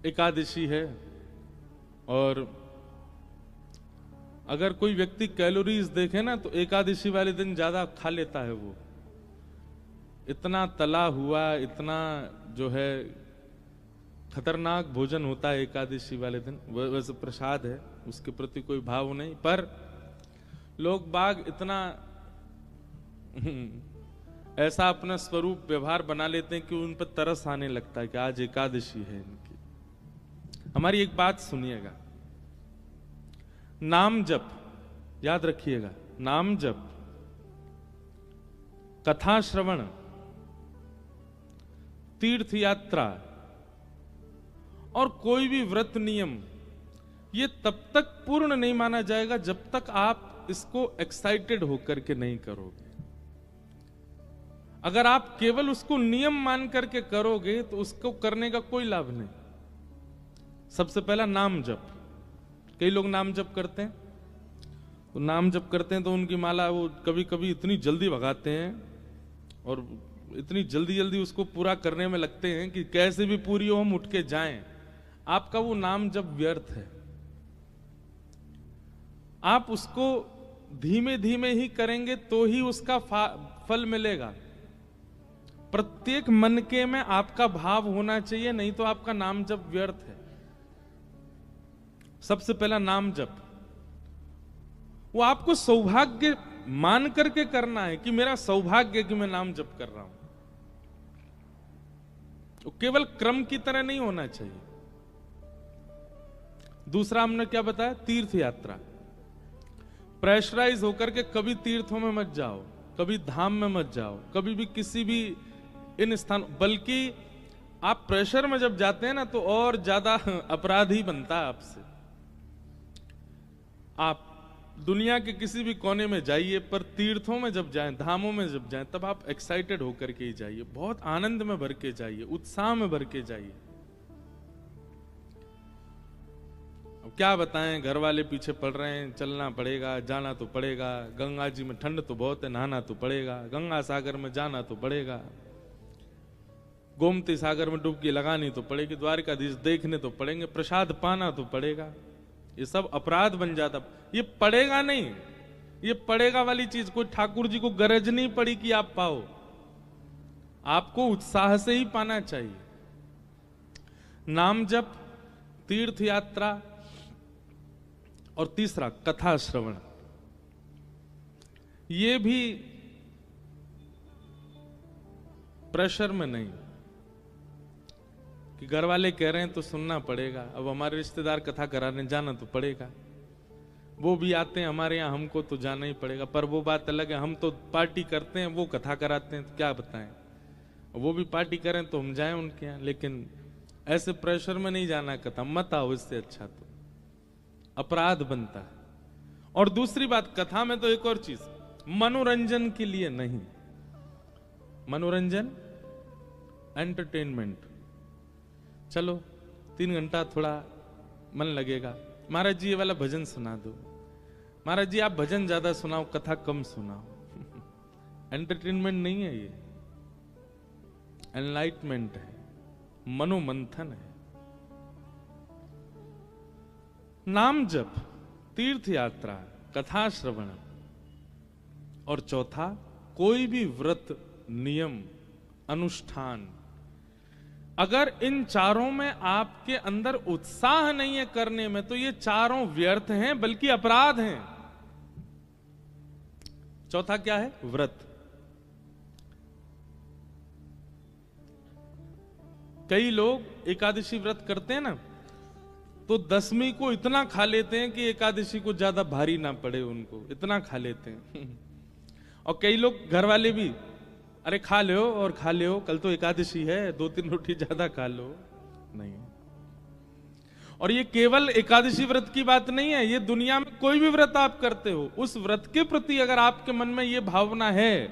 एकादशी है और अगर कोई व्यक्ति कैलोरीज देखे ना तो एकादशी वाले दिन ज्यादा खा लेता है। वो इतना तला हुआ, इतना जो है खतरनाक भोजन होता है एकादशी वाले दिन। वैसे प्रसाद है, उसके प्रति कोई भाव नहीं, पर लोग बाग इतना ऐसा अपना स्वरूप व्यवहार बना लेते हैं कि उन पर तरस आने लगता है कि आज एकादशी है इनकी। हमारी एक बात सुनिएगा, नाम जप याद रखिएगा, नाम जप, कथा श्रवण, तीर्थ यात्रा और कोई भी व्रत नियम, ये तब तक पूर्ण नहीं माना जाएगा जब तक आप इसको एक्साइटेड होकर के नहीं करोगे। अगर आप केवल उसको नियम मान करके करोगे तो उसको करने का कोई लाभ नहीं। सबसे पहला नाम जप। कई लोग नाम जप करते हैं, तो नाम जप करते हैं तो उनकी माला वो कभी कभी इतनी जल्दी भगाते हैं और इतनी जल्दी जल्दी उसको पूरा करने में लगते हैं कि कैसे भी पूरी हो हम उठ के जाएं। आपका वो नाम जप व्यर्थ है। आप उसको धीमे धीमे ही करेंगे तो ही उसका फल मिलेगा। प्रत्येक मन के में आपका भाव होना चाहिए, नहीं तो आपका नाम जप व्यर्थ है। सबसे पहला नाम जप, वो आपको सौभाग्य मान करके करना है कि मेरा सौभाग्य कि मैं नाम जप कर रहा हूं। वो केवल क्रम की तरह नहीं होना चाहिए। दूसरा हमने क्या बताया, तीर्थ यात्रा। प्रेशराइज होकर के कभी तीर्थों में मत जाओ, कभी धाम में मत जाओ, कभी भी किसी भी इन स्थान, बल्कि आप प्रेशर में जब जाते हैं ना तो और ज्यादा अपराधी बनता है आपसे। आप दुनिया के किसी भी कोने में जाइए, पर तीर्थों में जब जाएं, धामों में जब जाएं, तब आप एक्साइटेड होकर के ही जाइए, बहुत आनंद में भर के जाइए, उत्साह में भर के जाइए। अब क्या बताएं, घर वाले पीछे पड़ रहे हैं, चलना पड़ेगा, जाना तो पड़ेगा। गंगा जी में ठंड तो बहुत है, नहाना तो पड़ेगा। गंगा सागर में जाना तो पड़ेगा। गोमती सागर में डुबकी लगानी तो पड़ेगी। द्वारकाधीश देखने तो पड़ेंगे। प्रसाद पाना तो पड़ेगा। ये सब अपराध बन जाता। ये पड़ेगा नहीं, ये पड़ेगा वाली चीज कोई ठाकुर जी को गरज नहीं पड़ी कि आप पाओ। आपको उत्साह से ही पाना चाहिए। नाम जप, तीर्थ यात्रा और तीसरा कथा श्रवण। ये भी प्रेशर में नहीं कि घर वाले कह रहे हैं तो सुनना पड़ेगा। अब हमारे रिश्तेदार कथा कराने जाना तो पड़ेगा, वो भी आते हैं हमारे यहाँ, हमको तो जाना ही पड़ेगा। पर वो बात अलग है, हम तो पार्टी करते हैं, वो कथा कराते हैं, तो क्या बताएं। वो भी पार्टी करें तो हम जाएं उनके यहाँ, लेकिन ऐसे प्रेशर में नहीं जाना कथा। मत आओ, इससे अच्छा तो अपराध बनता है। और दूसरी बात, कथा में तो एक और चीज, मनोरंजन के लिए नहीं। मनोरंजन, एंटरटेनमेंट, चलो 3 घंटा थोड़ा मन लगेगा। महाराज जी ये वाला भजन सुना दो, महाराज जी आप भजन ज्यादा सुनाओ, कथा कम सुनाओ। एंटरटेनमेंट नहीं है ये, एनलाइटमेंट है, मनोमंथन है। नाम जप, तीर्थ यात्रा, कथा श्रवण और चौथा कोई भी व्रत, नियम, अनुष्ठान। अगर इन चारों में आपके अंदर उत्साह नहीं है करने में, तो ये चारों व्यर्थ हैं, बल्कि अपराध हैं। चौथा क्या है? व्रत। कई लोग एकादशी व्रत करते हैं ना, तो दशमी को इतना खा लेते हैं कि एकादशी को ज्यादा भारी ना पड़े उनको, इतना खा लेते हैं। और कई लोग घर वाले भी, अरे खा लो और खा लो, कल तो एकादशी है, 2-3 रोटी ज्यादा खा लो। नहीं। और ये केवल एकादशी व्रत की बात नहीं है, ये दुनिया में कोई भी व्रत आप करते हो, उस व्रत के प्रति अगर आपके मन में ये भावना है।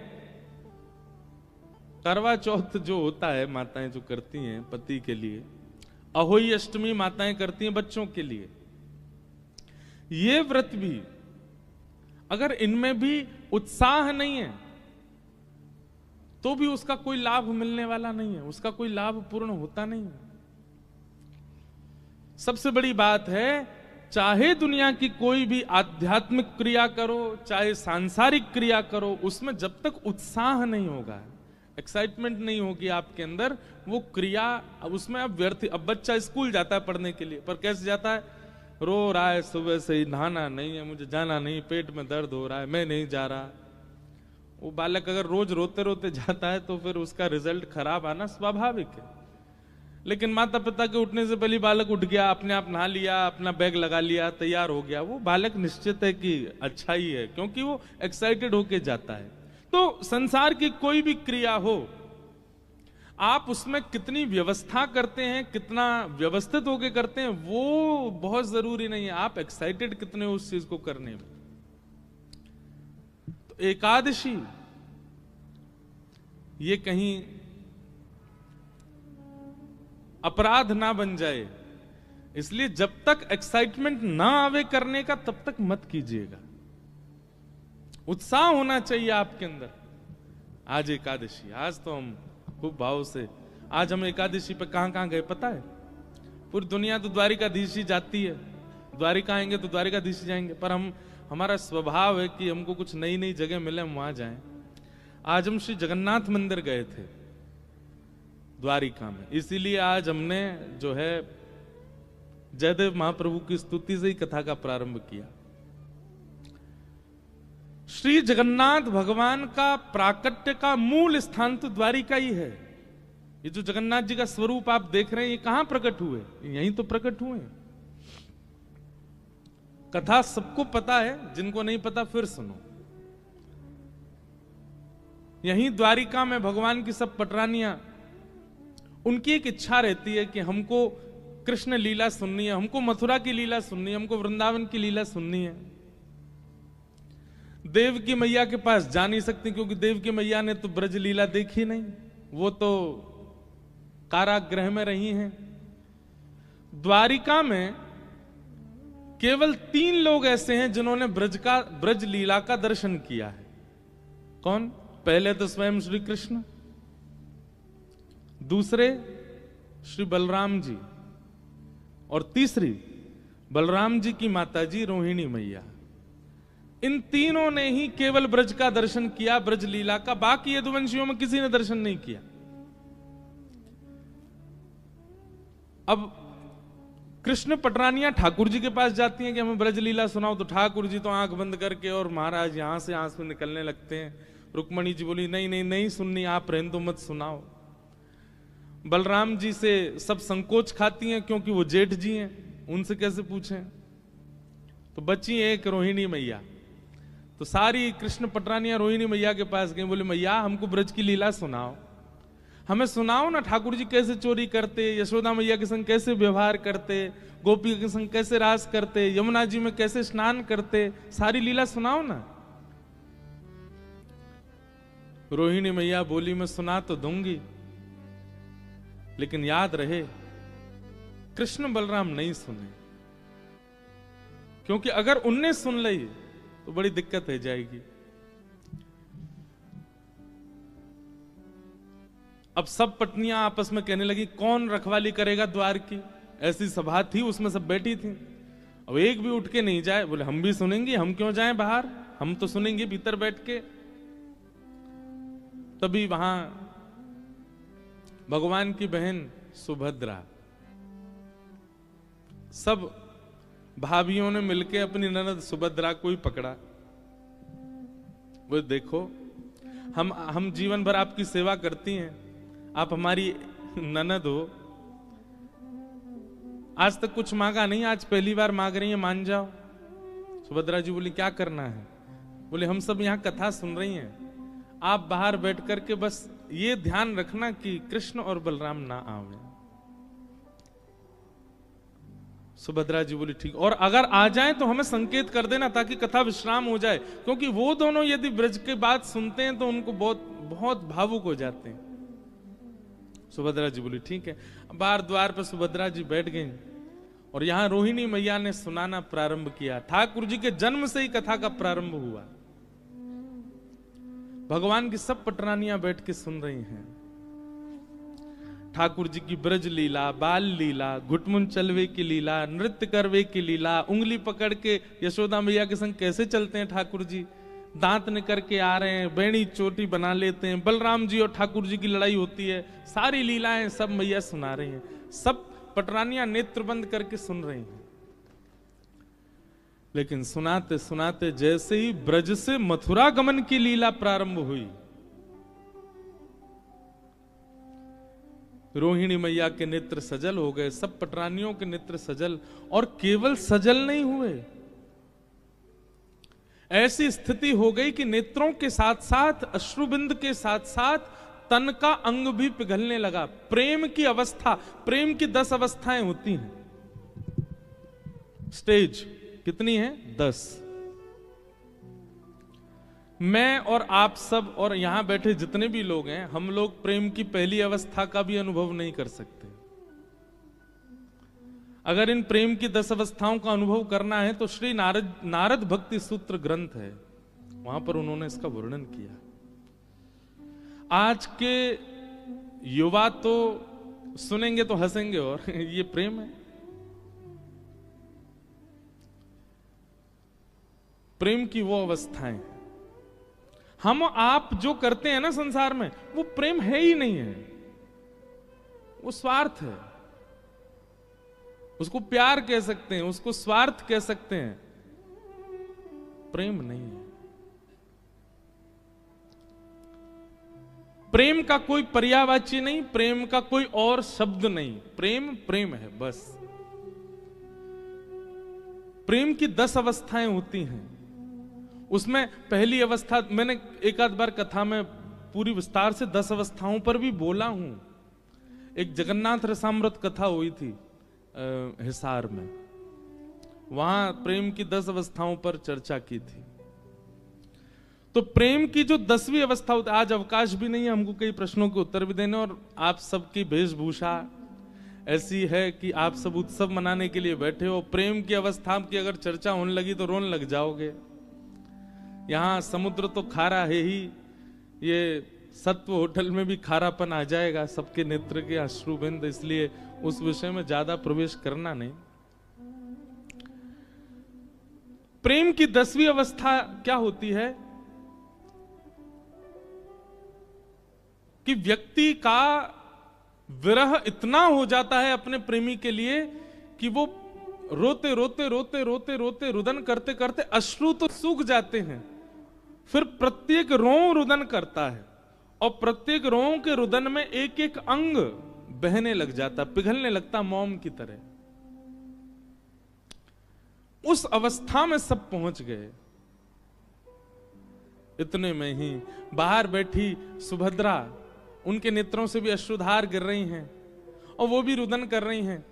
करवा चौथ जो होता है, माताएं जो करती हैं पति के लिए, अहोई अष्टमी माताएं करती हैं बच्चों के लिए, ये व्रत भी अगर इनमें भी उत्साह नहीं है तो भी उसका कोई लाभ मिलने वाला नहीं है, उसका कोई लाभ पूर्ण होता नहीं है। सबसे बड़ी बात है, चाहे दुनिया की कोई भी आध्यात्मिक क्रिया करो, चाहे सांसारिक क्रिया करो, उसमें जब तक उत्साह नहीं होगा, एक्साइटमेंट नहीं होगी आपके अंदर, वो क्रिया उसमें अब व्यर्थ। अब बच्चा स्कूल जाता है पढ़ने के लिए, पर कैसे जाता है? रो रहा है सुबह से ही, नहाना नहीं है, मुझे जाना नहीं, पेट में दर्द हो रहा है, मैं नहीं जा रहा। वो बालक अगर रोज रोते रोते जाता है तो फिर उसका रिजल्ट खराब आना स्वाभाविक है। लेकिन माता पिता के उठने से पहले बालक उठ गया, अपने आप नहा लिया, अपना बैग लगा लिया, तैयार हो गया, वो बालक निश्चित है कि अच्छा ही है, क्योंकि वो एक्साइटेड होके जाता है। तो संसार की कोई भी क्रिया हो, आप उसमें कितनी व्यवस्था करते हैं, कितना व्यवस्थित होके करते हैं, वो बहुत जरूरी नहीं है, आप एक्साइटेड कितने उस चीज को करने में। तो एकादशी ये कहीं अपराध ना बन जाए, इसलिए जब तक एक्साइटमेंट ना आवे करने का तब तक मत कीजिएगा। उत्साह होना चाहिए आपके अंदर। आज एकादशी, आज तो हम खूब भाव से, आज हम एकादशी पे कहां कहां गए पता है? पूरी दुनिया तो द्वारिकाधीश ही जाती है, द्वारिका आएंगे तो द्वारिकाधीश ही जाएंगे, पर हमारा स्वभाव है कि हमको कुछ नई नई जगह मिले हम वहां जाएं। आज हम श्री जगन्नाथ मंदिर गए थे द्वारिका में, इसीलिए आज हमने जो है जयदेव महाप्रभु की स्तुति से ही कथा का प्रारंभ किया। श्री जगन्नाथ भगवान का प्राकट्य का मूल स्थान तो द्वारिका ही है। ये जो जगन्नाथ जी का स्वरूप आप देख रहे हैं, ये कहां प्रकट हुए? यहीं तो प्रकट हुए। कथा सबको पता है, जिनको नहीं पता फिर सुनो। यहीं द्वारिका में भगवान की सब पटरानियां, उनकी एक इच्छा रहती है कि हमको कृष्ण लीला सुननी है, हमको मथुरा की लीला सुननी है, हमको वृंदावन की लीला सुननी है। देव की मैया के पास जा नहीं सकती, क्योंकि देव की मैया ने तो ब्रज लीला देखी नहीं, वो तो कारागृह में रही हैं। द्वारिका में केवल 3 लोग ऐसे हैं जिन्होंने ब्रज लीला का दर्शन किया है। कौन? पहले तो स्वयं श्री कृष्ण, दूसरे श्री बलराम जी, और तीसरी बलराम जी की माताजी रोहिणी मैया। इन तीनों ने ही केवल ब्रज का दर्शन किया, ब्रज लीला का। बाकी यदुवंशियों में किसी ने दर्शन नहीं किया। अब कृष्ण पटरानियां ठाकुर जी के पास जाती हैं कि हमें ब्रज लीला सुनाओ, तो ठाकुर जी तो आंख बंद करके और महाराज यहां से आंसू निकलने लगते हैं। रुक्मणी जी बोली नहीं नहीं नहीं सुननी, आप रहने दो, मत सुनाओ। बलराम जी से सब संकोच खाती हैं, क्योंकि वो जेठ जी हैं, उनसे कैसे पूछें। तो बची एक रोहिणी मैया। तो सारी कृष्ण पटरानियां रोहिणी मैया के पास गई, बोले मैया हमको ब्रज की लीला सुनाओ, हमें सुनाओ ना, ठाकुर जी कैसे चोरी करते, यशोदा मैया के संग कैसे व्यवहार करते, गोपी के संग कैसे रास करते, यमुना जी में कैसे स्नान करते, सारी लीला सुनाओ ना। रोहिणी मैया बोली मैं सुना तो दूंगी, लेकिन याद रहे कृष्ण बलराम नहीं सुने, क्योंकि अगर उनने सुन ली तो बड़ी दिक्कत हो जाएगी। अब सब पत्नियां आपस में कहने लगी कौन रखवाली करेगा द्वार की। ऐसी सभा थी, उसमें सब बैठी थी। अब एक भी उठ के नहीं जाए, बोले हम भी सुनेंगे, हम क्यों जाएं बाहर, हम तो सुनेंगे भीतर बैठ के। तभी वहां भगवान की बहन सुभद्रा, सब भाभियों ने मिलके अपनी ननद सुभद्रा को ही पकड़ा। वो देखो हम जीवन भर आपकी सेवा करती हैं, आप हमारी ननद हो, आज तक कुछ मांगा नहीं, आज पहली बार मांग रही है, मान जाओ। सुभद्रा जी बोली क्या करना है? बोले हम सब यहां कथा सुन रही हैं, आप बाहर बैठ करके बस ये ध्यान रखना कि कृष्ण और बलराम ना आवे। सुभद्रा जी बोली ठीक, और अगर आ जाएं तो हमें संकेत कर देना ताकि कथा विश्राम हो जाए, क्योंकि वो दोनों यदि ब्रज की बात सुनते हैं तो उनको बहुत बहुत भावुक हो जाते हैं। सुभद्रा जी बोली ठीक है। बाहर द्वार पर सुभद्रा जी बैठ गई और यहां रोहिणी मैया ने सुनाना प्रारंभ किया। ठाकुर जी के जन्म से ही कथा का प्रारंभ हुआ। भगवान की सब पटरानियां बैठ के सुन रही हैं। ठाकुर जी की ब्रज लीला, बाल लीला, घुटमुन चलवे की लीला, नृत्य करवे की लीला, उंगली पकड़ के यशोदा मैया के संग कैसे चलते हैं ठाकुर जी, दांत निकर के आ रहे हैं, बेणी चोटी बना लेते हैं, बलराम जी और ठाकुर जी की लड़ाई होती है, सारी लीलाएं सब मैया सुना रही हैं, सब पटरानियां नेत्र बंद करके सुन रही हैं। लेकिन सुनाते सुनाते जैसे ही ब्रज से मथुरा गमन की लीला प्रारंभ हुई, रोहिणी मैया के नेत्र सजल हो गए, सब पटरानियों के नेत्र सजल, और केवल सजल नहीं हुए, ऐसी स्थिति हो गई कि नेत्रों के साथ साथ अश्रुबिंद के साथ साथ तन का अंग भी पिघलने लगा। प्रेम की अवस्था, प्रेम की 10 अवस्थाएं होती हैं, स्टेज कितनी है? 10। मैं और आप सब और यहां बैठे जितने भी लोग हैं, हम लोग प्रेम की पहली अवस्था का भी अनुभव नहीं कर सकते। अगर इन प्रेम की 10 अवस्थाओं का अनुभव करना है तो श्री नारद भक्ति सूत्र ग्रंथ है, वहां पर उन्होंने इसका वर्णन किया। आज के युवा तो सुनेंगे तो हंसेंगे, और ये प्रेम है? प्रेम की वो अवस्थाएं, हम आप जो करते हैं ना संसार में, वो प्रेम है ही नहीं है, वो स्वार्थ है। उसको प्यार कह सकते हैं, उसको स्वार्थ कह सकते हैं, प्रेम नहीं है। प्रेम का कोई पर्यायवाची नहीं, प्रेम का कोई और शब्द नहीं, प्रेम प्रेम है बस। प्रेम की 10 अवस्थाएं होती हैं, उसमें पहली अवस्था, मैंने एक आध बार कथा में पूरी विस्तार से 10 अवस्थाओं पर भी बोला हूं। एक जगन्नाथ रसामृत कथा हुई थी हिसार में, वहां प्रेम की 10 अवस्थाओं पर चर्चा की थी। तो प्रेम की जो 10वीं अवस्था होती है, आज अवकाश भी नहीं है हमको कई प्रश्नों के उत्तर भी देने, और आप सबकी वेशभूषा ऐसी है कि आप सब उत्सव मनाने के लिए बैठे हो। प्रेम की अवस्था की अगर चर्चा होने लगी तो रोने लग जाओगे। यहां समुद्र तो खारा है ही, ये सत्व होटल में भी खारापन आ जाएगा, सबके नेत्र के अश्रुबिंद, इसलिए उस विषय में ज्यादा प्रवेश करना नहीं। प्रेम की 10वीं अवस्था क्या होती है कि व्यक्ति का विरह इतना हो जाता है अपने प्रेमी के लिए कि वो रोते रोते रोते रोते रोते रुदन करते करते अश्रु तो सूख जाते हैं, फिर प्रत्येक रों रुदन करता है, और प्रत्येक रों के रुदन में एक एक अंग बहने लग जाता, पिघलने लगता मोम की तरह। उस अवस्था में सब पहुंच गए। इतने में ही बाहर बैठी सुभद्रा, उनके नेत्रों से भी अश्रुधार गिर रही हैं और वो भी रुदन कर रही हैं।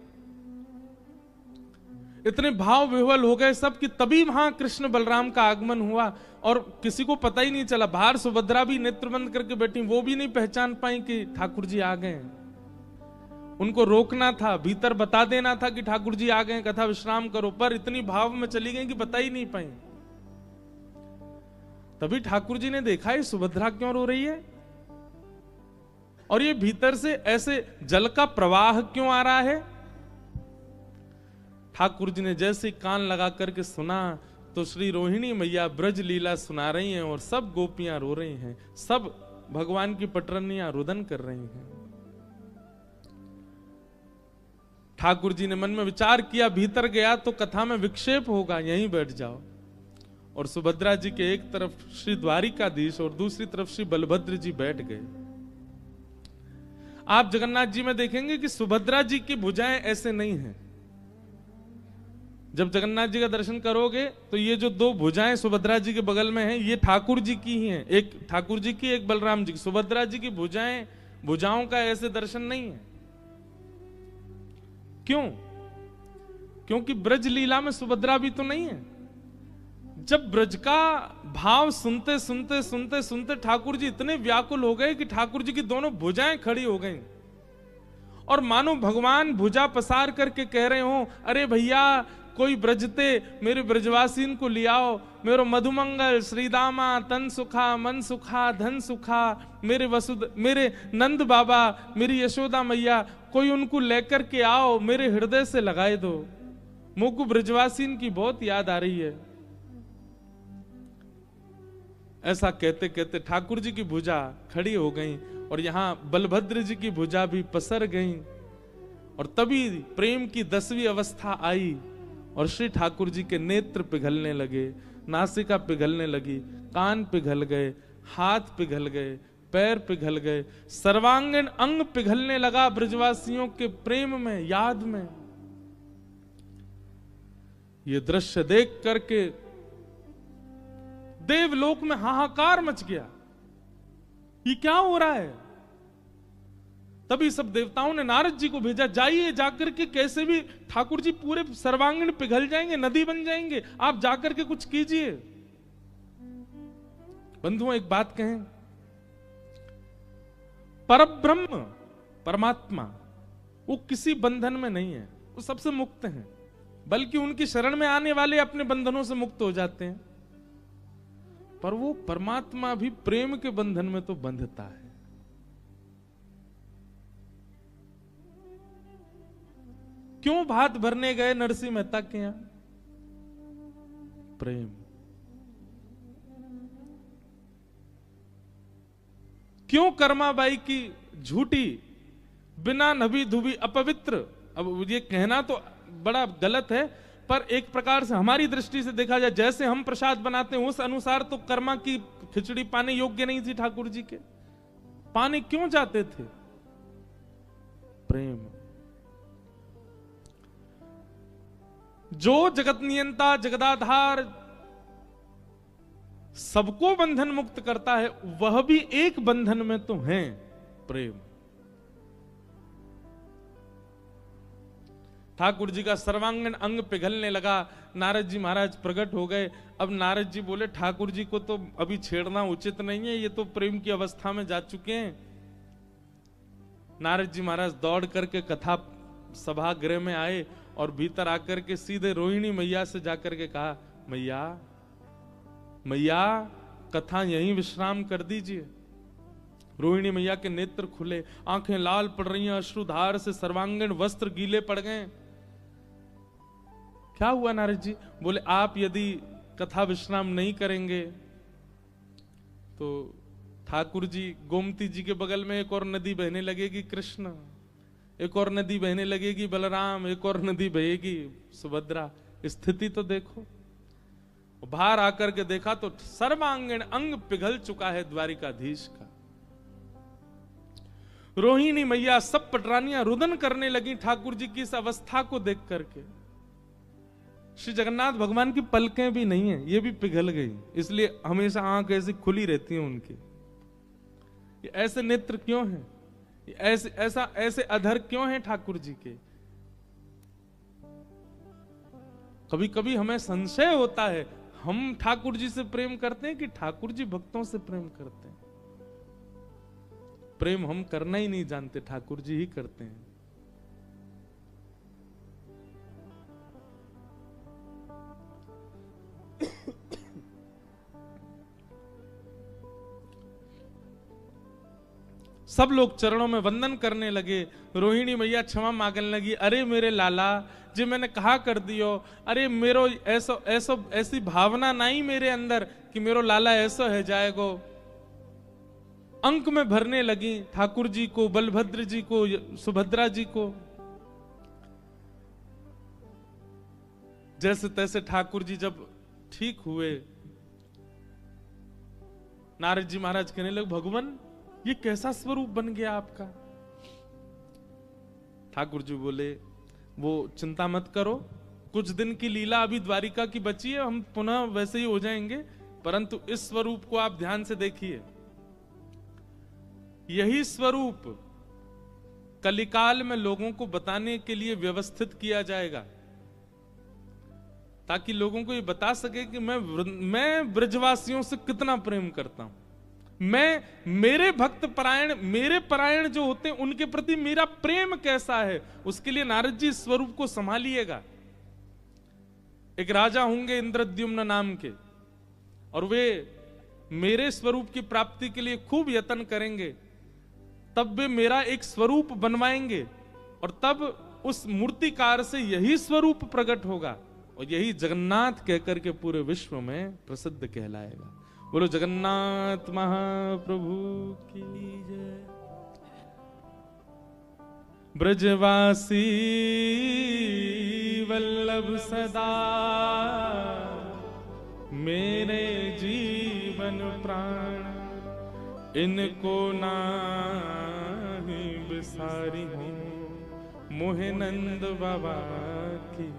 इतने भाव विह्वल हो गए सब कि तभी वहां कृष्ण बलराम का आगमन हुआ, और किसी को पता ही नहीं चला। बाहर सुभद्रा भी नेत्र बंद करके बैठी, वो भी नहीं पहचान पाई कि ठाकुर जी आ गए। उनको रोकना था, भीतर बता देना था कि ठाकुर जी आ गए, कथा विश्राम करो, पर इतनी भाव में चली गई कि बता ही नहीं पाई। तभी ठाकुर जी ने देखा ये सुभद्रा क्यों रो रही है, और ये भीतर से ऐसे जल का प्रवाह क्यों आ रहा है। ठाकुर जी ने जैसे कान लगा करके सुना तो श्री रोहिणी मैया ब्रज लीला सुना रही हैं, और सब गोपियां रो रही हैं, सब भगवान की पटरनियां रुदन कर रही हैं। ठाकुर जी ने मन में विचार किया, भीतर गया तो कथा में विक्षेप होगा, यहीं बैठ जाओ। और सुभद्रा जी के एक तरफ श्री द्वारिकाधीश और दूसरी तरफ श्री बलभद्र जी बैठ गए। आप जगन्नाथ जी में देखेंगे कि सुभद्रा जी की भुजाएं ऐसे नहीं हैं। जब जगन्नाथ जी का दर्शन करोगे तो ये जो 2 भुजाएं सुभद्रा जी के बगल में हैं, ये ठाकुर जी की ही हैं, एक ठाकुर जी की, एक बलराम जी की। सुभद्रा जी की भुजाओं का ऐसे दर्शन नहीं है। क्यों? क्योंकि ब्रज लीला में सुभद्रा भी तो नहीं है। जब ब्रज का भाव सुनते सुनते सुनते सुनते ठाकुर जी इतने व्याकुल हो गए कि ठाकुर जी की दोनों भुजाएं खड़ी हो गईं, और मानो भगवान भुजा पसार करके कह रहे हो, अरे भैया कोई ब्रजते मेरे ब्रजवासीन को लियाओ, मेरो मधुमंगल श्रीदामा तन सुखा मन सुखा धन सुखा, मेरे नंद बाबा मेरी यशोदा मैया, कोई उनको लेकर के आओ, मेरे हृदय से लगाए दो, मुझको ब्रजवासीन की बहुत याद आ रही है। ऐसा कहते कहते ठाकुर जी की भुजा खड़ी हो गई और यहां बलभद्र जी की भुजा भी पसर गई, और तभी प्रेम की 10वीं अवस्था आई और श्री ठाकुर जी के नेत्र पिघलने लगे, नासिका पिघलने लगी, कान पिघल गए, हाथ पिघल गए, पैर पिघल गए, सर्वांगीण अंग पिघलने लगा ब्रजवासियों के प्रेम में, याद में। ये दृश्य देख करके देवलोक में हाहाकार मच गया, ये क्या हो रहा है। तभी सब देवताओं ने नारद जी को भेजा, जाइए जाकर के कैसे भी ठाकुर जी पूरे सर्वांगीण पिघल जाएंगे, नदी बन जाएंगे, आप जाकर के कुछ कीजिए। बंधुओं एक बात कहें, परब्रह्म परमात्मा वो किसी बंधन में नहीं है, वो सबसे मुक्त हैं, बल्कि उनकी शरण में आने वाले अपने बंधनों से मुक्त हो जाते हैं। पर वो परमात्मा भी प्रेम के बंधन में तो बंधता है। क्यों भात भरने गए नरसिंह मेहता के यहां? प्रेम। क्यों कर्माबाई की झूठी बिना नभी धुबी अपवित्र, अब ये कहना तो बड़ा गलत है, पर एक प्रकार से हमारी दृष्टि से देखा जाए, जैसे हम प्रसाद बनाते हैं उस अनुसार तो कर्मा की खिचड़ी पाने योग्य नहीं थी ठाकुर जी के। पाने क्यों जाते थे? प्रेम। जो जगत नियंता जगदाधार सबको बंधन मुक्त करता है, वह भी एक बंधन में तो है, प्रेम। ठाकुर जी का सर्वांगीण अंग पिघलने लगा, नारद जी महाराज प्रकट हो गए। अब नारद जी बोले ठाकुर जी को तो अभी छेड़ना उचित नहीं है, ये तो प्रेम की अवस्था में जा चुके हैं। नारद जी महाराज दौड़ करके कथा सभागृह में आए और भीतर आकर के सीधे रोहिणी मैया से जाकर के कहा, मैया मैया कथा यहीं विश्राम कर दीजिए। रोहिणी मैया के नेत्र खुले, आंखें लाल पड़ रही हैं, अश्रुधार से सर्वांगीण वस्त्र गीले पड़ गए। क्या हुआ नारद जी? बोले आप यदि कथा विश्राम नहीं करेंगे तो ठाकुर जी गोमती जी के बगल में एक और नदी बहने लगेगी कृष्ण, एक और नदी बहने लगेगी बलराम, एक और नदी बहेगी सुभद्रा। स्थिति तो देखो। बाहर आकर के देखा तो सर्वांगीण अंग पिघल चुका है द्वारिकाधीश का। रोहिणी मैया सब पटरानियां रुदन करने लगी ठाकुर जी की इस अवस्था को देख करके। श्री जगन्नाथ भगवान की पलकें भी नहीं है, ये भी पिघल गई, इसलिए हमेशा आंख ऐसी खुली रहती है उनकी। ये ऐसे नेत्र क्यों हैं? ऐसे अधर क्यों हैं ठाकुर जी के? कभी कभी हमें संशय होता है, हम ठाकुर जी से प्रेम करते हैं कि ठाकुर जी भक्तों से प्रेम करते हैं? प्रेम हम करना ही नहीं जानते, ठाकुर जी ही करते हैं। सब लोग चरणों में वंदन करने लगे। रोहिणी मैया क्षमा मांगने लगी, अरे मेरे लाला जी मैंने कहा कर दियो, अरे मेरो ऐसी भावना नहीं मेरे अंदर कि मेरो लाला ऐसा है जाएगो। अंक में भरने लगी ठाकुर जी को, बलभद्र जी को, सुभद्रा जी को। जैसे तैसे ठाकुर जी जब ठीक हुए, नारद जी महाराज कहने लगे, भगवान ये कैसा स्वरूप बन गया आपका? ठाकुर जी बोले, वो चिंता मत करो, कुछ दिन की लीला अभी द्वारिका की बची है, हम पुनः वैसे ही हो जाएंगे, परंतु इस स्वरूप को आप ध्यान से देखिए। यही स्वरूप कलिकाल में लोगों को बताने के लिए व्यवस्थित किया जाएगा, ताकि लोगों को ये बता सके कि मैं ब्रजवासियों से कितना प्रेम करता हूं। मेरे भक्त परायण, मेरे परायण जो होते हैं उनके प्रति मेरा प्रेम कैसा है, उसके लिए नारद जी स्वरूप को संभालिएगा। एक राजा होंगे इंद्रद्युम्न नाम के, और वे मेरे स्वरूप की प्राप्ति के लिए खूब यत्न करेंगे, तब वे मेरा एक स्वरूप बनवाएंगे, और तब उस मूर्तिकार से यही स्वरूप प्रकट होगा, और यही जगन्नाथ कहकर के पूरे विश्व में प्रसिद्ध कहलाएगा। बोलो जगन्नाथ महाप्रभु की जय। ब्रजवासी वल्लभ सदा मेरे जीवन प्राण, इनको नाही बिसारी हूं मोहे नंद बाबा की।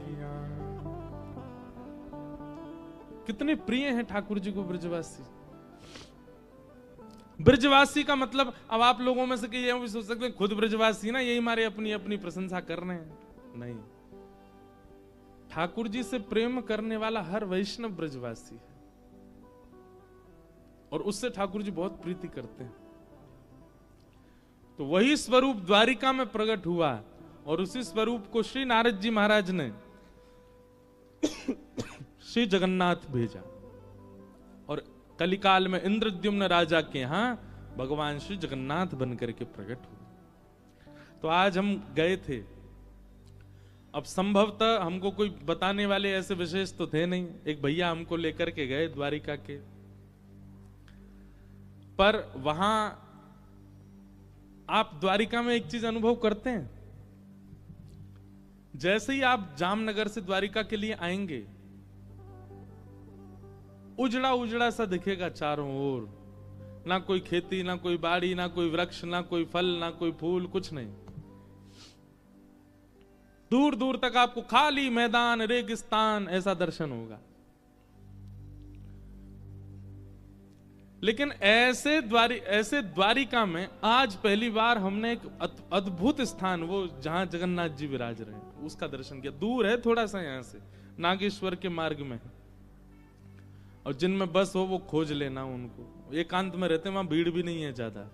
कितने प्रिय हैं ठाकुर जी को ब्रजवासी। ब्रजवासी का मतलब, अब आप लोगों में से कई ये भी सोच सकते हैं खुद ब्रजवासी ना, यही हमारे अपनी अपनी प्रशंसा कर रहे हैं। नहीं, ठाकुर जी से प्रेम करने वाला हर वैष्णव ब्रजवासी है, और उससे ठाकुर जी बहुत प्रीति करते हैं। तो वही स्वरूप द्वारिका में प्रकट हुआ, और उसी स्वरूप को श्री नारद जी महाराज ने श्री जगन्नाथ भेजा, और कलिकाल में इंद्रद्युम्न राजा के यहां भगवान श्री जगन्नाथ बनकर के प्रकट हुए। तो आज हम गए थे। अब संभवतः हमको कोई बताने वाले ऐसे विशेष तो थे नहीं, एक भैया हमको लेकर के गए द्वारिका के, पर वहां आप द्वारिका में एक चीज अनुभव करते हैं, जैसे ही आप जामनगर से द्वारिका के लिए आएंगे, उजड़ा उजड़ा सा दिखेगा चारों ओर, ना कोई खेती, ना कोई बाड़ी, ना कोई वृक्ष, ना कोई फल, ना कोई फूल, कुछ नहीं। दूर दूर तक आपको खाली मैदान, रेगिस्तान ऐसा दर्शन होगा। लेकिन ऐसे द्वारिका में आज पहली बार हमने एक अद्भुत स्थान, वो जहां जगन्नाथ जी विराज रहे हैं, उसका दर्शन किया। दूर है थोड़ा सा, यहां से नागेश्वर के मार्ग में है, और जिनमें बस हो वो खोज लेना उनको, एकांत में रहते हैं, वहां भीड़ भी नहीं है ज्यादा।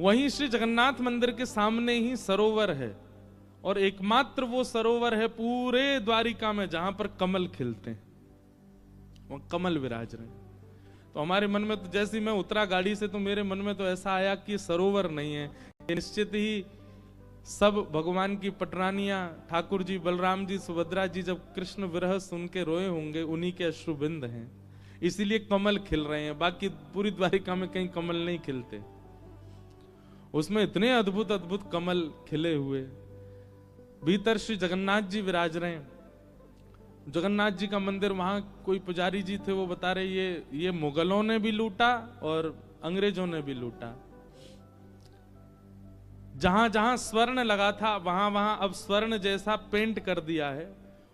वहीं श्री जगन्नाथ मंदिर के सामने ही सरोवर है, और एकमात्र वो सरोवर है पूरे द्वारिका में जहां पर कमल खिलते हैं, वो कमल विराज रहे हैं। तो हमारे मन में तो जैसे मैं उतरा गाड़ी से, तो मेरे मन में तो ऐसा आया कि सरोवर नहीं है, ये निश्चित ही सब भगवान की पटरानियां, ठाकुर जी, बलराम जी, सुभद्रा जी जब कृष्ण विरह सुन के रोए होंगे, उन्हीं के अश्रुबिंद हैं, इसीलिए कमल खिल रहे हैं। बाकी पूरी द्वारिका में कहीं कमल नहीं खिलते, उसमें इतने अद्भुत अद्भुत कमल खिले हुए। भीतर श्री जगन्नाथ जी विराज रहे हैं। जगन्नाथ जी का मंदिर, वहां कोई पुजारी जी थे, वो बता रहे ये मुगलों ने भी लूटा और अंग्रेजों ने भी लूटा। जहां जहां स्वर्ण लगा था वहां वहां अब स्वर्ण जैसा पेंट कर दिया है,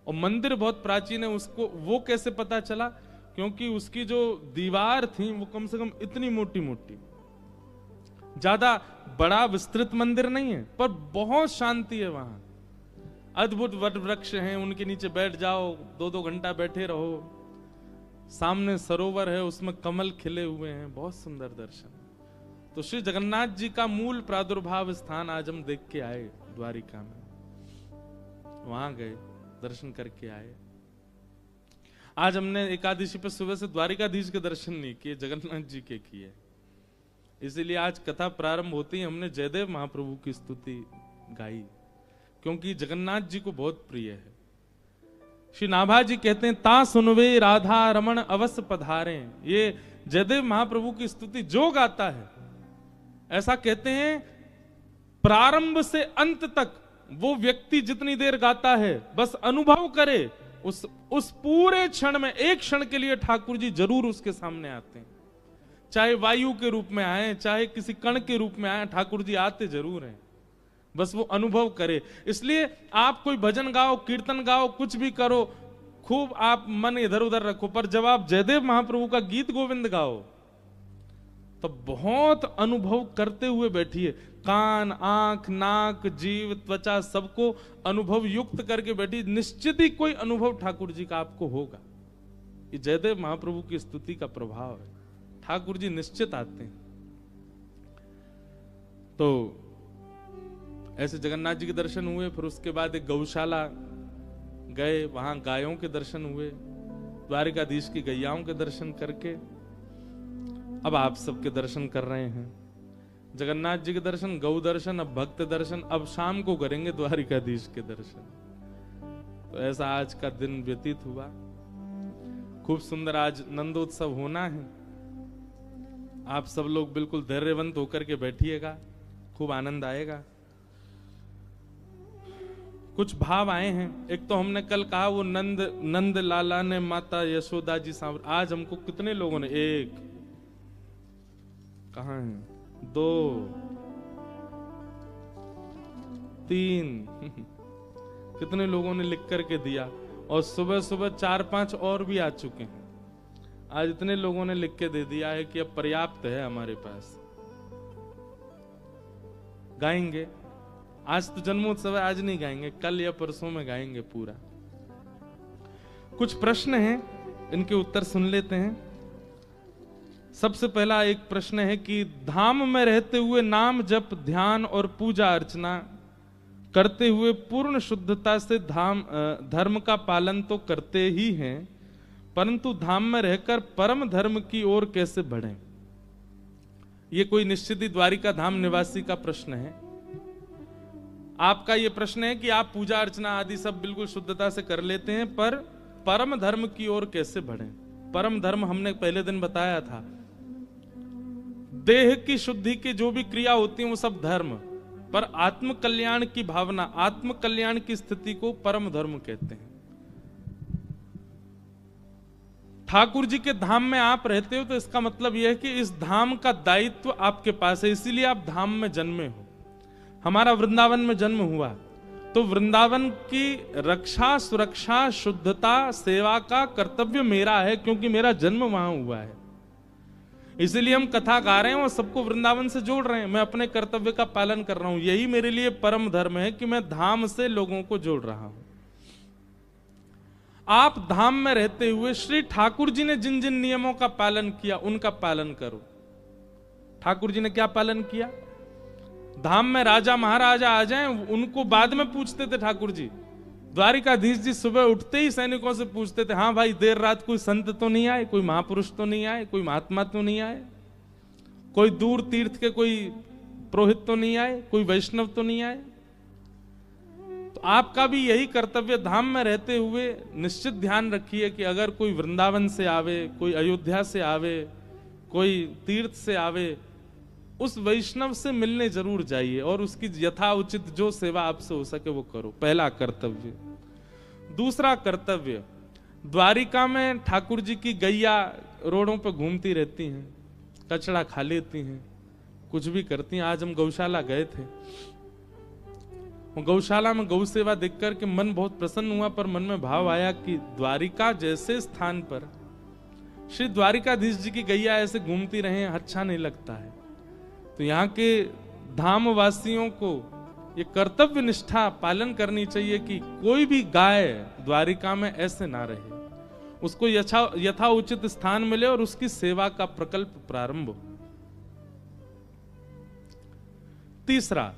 और मंदिर बहुत प्राचीन है। उसको वो कैसे पता चला? क्योंकि उसकी जो दीवार थी वो कम से कम इतनी मोटी मोटी, ज्यादा बड़ा विस्तृत मंदिर नहीं है, पर बहुत शांति है वहां। अद्भुत वट वृक्ष हैं, उनके नीचे बैठ जाओ, 2-2 घंटा बैठे रहो। सामने सरोवर है, उसमें कमल खिले हुए हैं, बहुत सुंदर दर्शन। तो श्री जगन्नाथ जी का मूल प्रादुर्भाव स्थान आज हम देख के आए द्वारिका में, वहां गए, दर्शन करके आए। आज हमने एकादशी पे सुबह से द्वारिकाधीश के दर्शन नहीं किए, जगन्नाथ जी के किए। इसीलिए आज कथा प्रारंभ होती ही हमने जयदेव महाप्रभु की स्तुति गाई, क्योंकि जगन्नाथ जी को बहुत प्रिय है। श्री नाभा जी कहते हैं, ता सुनवे राधा रमण अवश्य पधारे। ये जयदेव महाप्रभु की स्तुति जो गाता है, ऐसा कहते हैं प्रारंभ से अंत तक वो व्यक्ति जितनी देर गाता है, बस अनुभव करे, उस पूरे क्षण में, एक क्षण के लिए ठाकुर जी जरूर उसके सामने आते हैं। चाहे वायु के रूप में आए, चाहे किसी कण के रूप में आए, ठाकुर जी आते जरूर हैं, बस वो अनुभव करे। इसलिए आप कोई भजन गाओ, कीर्तन गाओ, कुछ भी करो, खूब आप मन इधर उधर रखो, पर जब आप जयदेव महाप्रभु का गीत गोविंद गाओ तो बहुत अनुभव करते हुए बैठिए। कान, आंख, नाक, जीव, त्वचा सबको अनुभव युक्त करके बैठिए, निश्चित ही कोई अनुभव ठाकुर जी का आपको होगा। ये जयदेव महाप्रभु की स्तुति का प्रभाव है, ठाकुर जी निश्चित आते हैं। तो ऐसे जगन्नाथ जी के दर्शन हुए। फिर उसके बाद एक गौशाला गए, वहां गायों के दर्शन हुए, द्वारिकाधीश की गैयाओं के दर्शन करके अब आप सबके दर्शन कर रहे हैं। जगन्नाथ जी के दर्शन, गौ दर्शन, अब भक्त दर्शन, अब शाम को करेंगे द्वारिकाधीश के दर्शन। तो ऐसा आज का दिन व्यतीत हुआ। खूब सुंदर आज नंदोत्सव होना है। आप सब लोग बिल्कुल धैर्यवंत होकर के बैठिएगा, खूब आनंद आएगा। कुछ भाव आए हैं। एक तो हमने कल कहा वो नंद लाला ने माता यशोदा जी सांवर। आज हमको कितने लोगों ने, एक कहां है, 2 3 कितने लोगों ने लिख करके दिया, और सुबह सुबह 4-5 और भी आ चुके हैं। आज इतने लोगों ने लिख के दे दिया है कि अब पर्याप्त है हमारे पास। गाएंगे। आज तो जन्मोत्सव है, आज नहीं गाएंगे, कल या परसों में गाएंगे पूरा। कुछ प्रश्न हैं, इनके उत्तर सुन लेते हैं। सबसे पहला एक प्रश्न है कि धाम में रहते हुए नाम जप, ध्यान और पूजा अर्चना करते हुए पूर्ण शुद्धता से धर्म का पालन तो करते ही हैं, परंतु धाम में रहकर परम धर्म की ओर कैसे बढ़ें? ये कोई निश्चित ही द्वारिका धाम निवासी का प्रश्न है। आपका ये प्रश्न है कि आप पूजा अर्चना आदि सब बिल्कुल शुद्धता से कर लेते हैं, पर परम धर्म की ओर कैसे बढ़ें? परम धर्म हमने पहले दिन बताया था, देह की शुद्धि की जो भी क्रिया होती है वो सब धर्म, पर आत्म कल्याण की भावना, आत्म कल्याण की स्थिति को परम धर्म कहते हैं। ठाकुर जी के धाम में आप रहते हो तो इसका मतलब यह है कि इस धाम का दायित्व आपके पास है, इसीलिए आप धाम में जन्मे हो। हमारा वृंदावन में जन्म हुआ तो वृंदावन की रक्षा, सुरक्षा, शुद्धता, सेवा का कर्तव्य मेरा है, क्योंकि मेरा जन्म वहां हुआ है। इसीलिए हम कथा गा रहे हैं और सबको वृंदावन से जोड़ रहे हैं। मैं अपने कर्तव्य का पालन कर रहा हूं। यही मेरे लिए परम धर्म है कि मैं धाम से लोगों को जोड़ रहा हूं। आप धाम में रहते हुए श्री ठाकुर जी ने जिन जिन नियमों का पालन किया उनका पालन करो। ठाकुर जी ने क्या पालन किया? धाम में राजा महाराजा आ जाएं, उनको बाद में पूछते थे ठाकुर जी। द्वारिकाधीश जी सुबह उठते ही सैनिकों से पूछते थे, हाँ भाई देर रात कोई संत तो नहीं आए, कोई महापुरुष तो नहीं आए, कोई महात्मा तो नहीं आए, कोई दूर तीर्थ के कोई पुरोहित तो नहीं आए, कोई वैष्णव तो नहीं आए? तो आपका भी यही कर्तव्य, धाम में रहते हुए निश्चित ध्यान रखिए कि अगर कोई वृंदावन से आवे, कोई अयोध्या से आवे, कोई तीर्थ से आवे, उस वैष्णव से मिलने जरूर जाइए और उसकी यथा उचित जो सेवा आपसे हो सके वो करो। पहला कर्तव्य। दूसरा कर्तव्य, द्वारिका में ठाकुर जी की गैया रोडों पर घूमती रहती हैं, कचड़ा खा लेती हैं, कुछ भी करती हैं। आज हम गौशाला गए थे, गौशाला में गौ सेवा देख करके मन बहुत प्रसन्न हुआ, पर मन में भाव आया कि द्वारिका जैसे स्थान पर श्री द्वारिकाधीश जी की गैया ऐसे घूमती रहे, अच्छा नहीं लगता है। तो यहाँ के धाम वासियों को ये कर्तव्य निष्ठा पालन करनी चाहिए कि कोई भी गाय द्वारिका में ऐसे ना रहे, उसको यथा उचित स्थान मिले और उसकी सेवा का प्रकल्प प्रारंभ हो। तीसरा,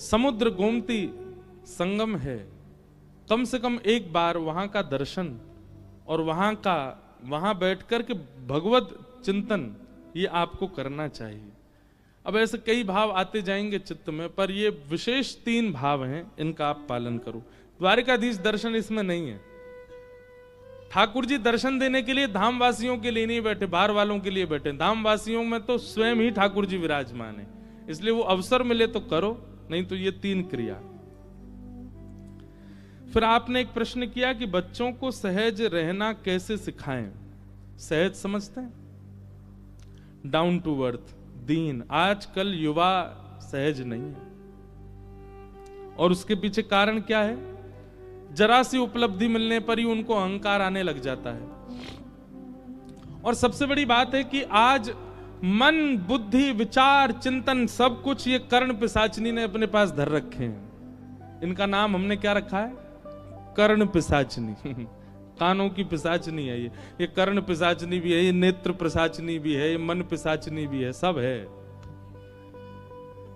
समुद्र गोमती संगम है, कम से कम एक बार वहां का दर्शन और वहां बैठकर के भगवत चिंतन ये आपको करना चाहिए। अब ऐसे कई भाव आते जाएंगे चित्त में, पर ये विशेष 3 भाव हैं, इनका आप पालन करो। द्वारिकाधीश दर्शन इसमें नहीं है। ठाकुर जी दर्शन देने के लिए धाम वासियों के लिए नहीं बैठे, बाहर वालों के लिए बैठे। धाम वासियों में तो स्वयं ही ठाकुर जी विराजमान है, इसलिए वो अवसर मिले तो करो, नहीं तो ये 3 क्रिया। फिर आपने एक प्रश्न किया कि बच्चों को सहज रहना कैसे सिखाएं। सहज समझते हैं? डाउन टू अर्थ, दीन। आजकल युवा सहज नहीं है और उसके पीछे कारण क्या है? जरा सी उपलब्धि मिलने पर ही उनको अहंकार आने लग जाता है। और सबसे बड़ी बात है कि आज मन, बुद्धि, विचार, चिंतन सब कुछ ये कर्ण पिशाचिनी ने अपने पास धर रखे हैं। इनका नाम हमने क्या रखा है? कर्ण पिशाचिनी। कानों की पिशाचनी है ये कर्ण पिशाचनी भी है, ये नेत्र पिशाचनी भी है, ये मन पिशाचनी भी है, सब है।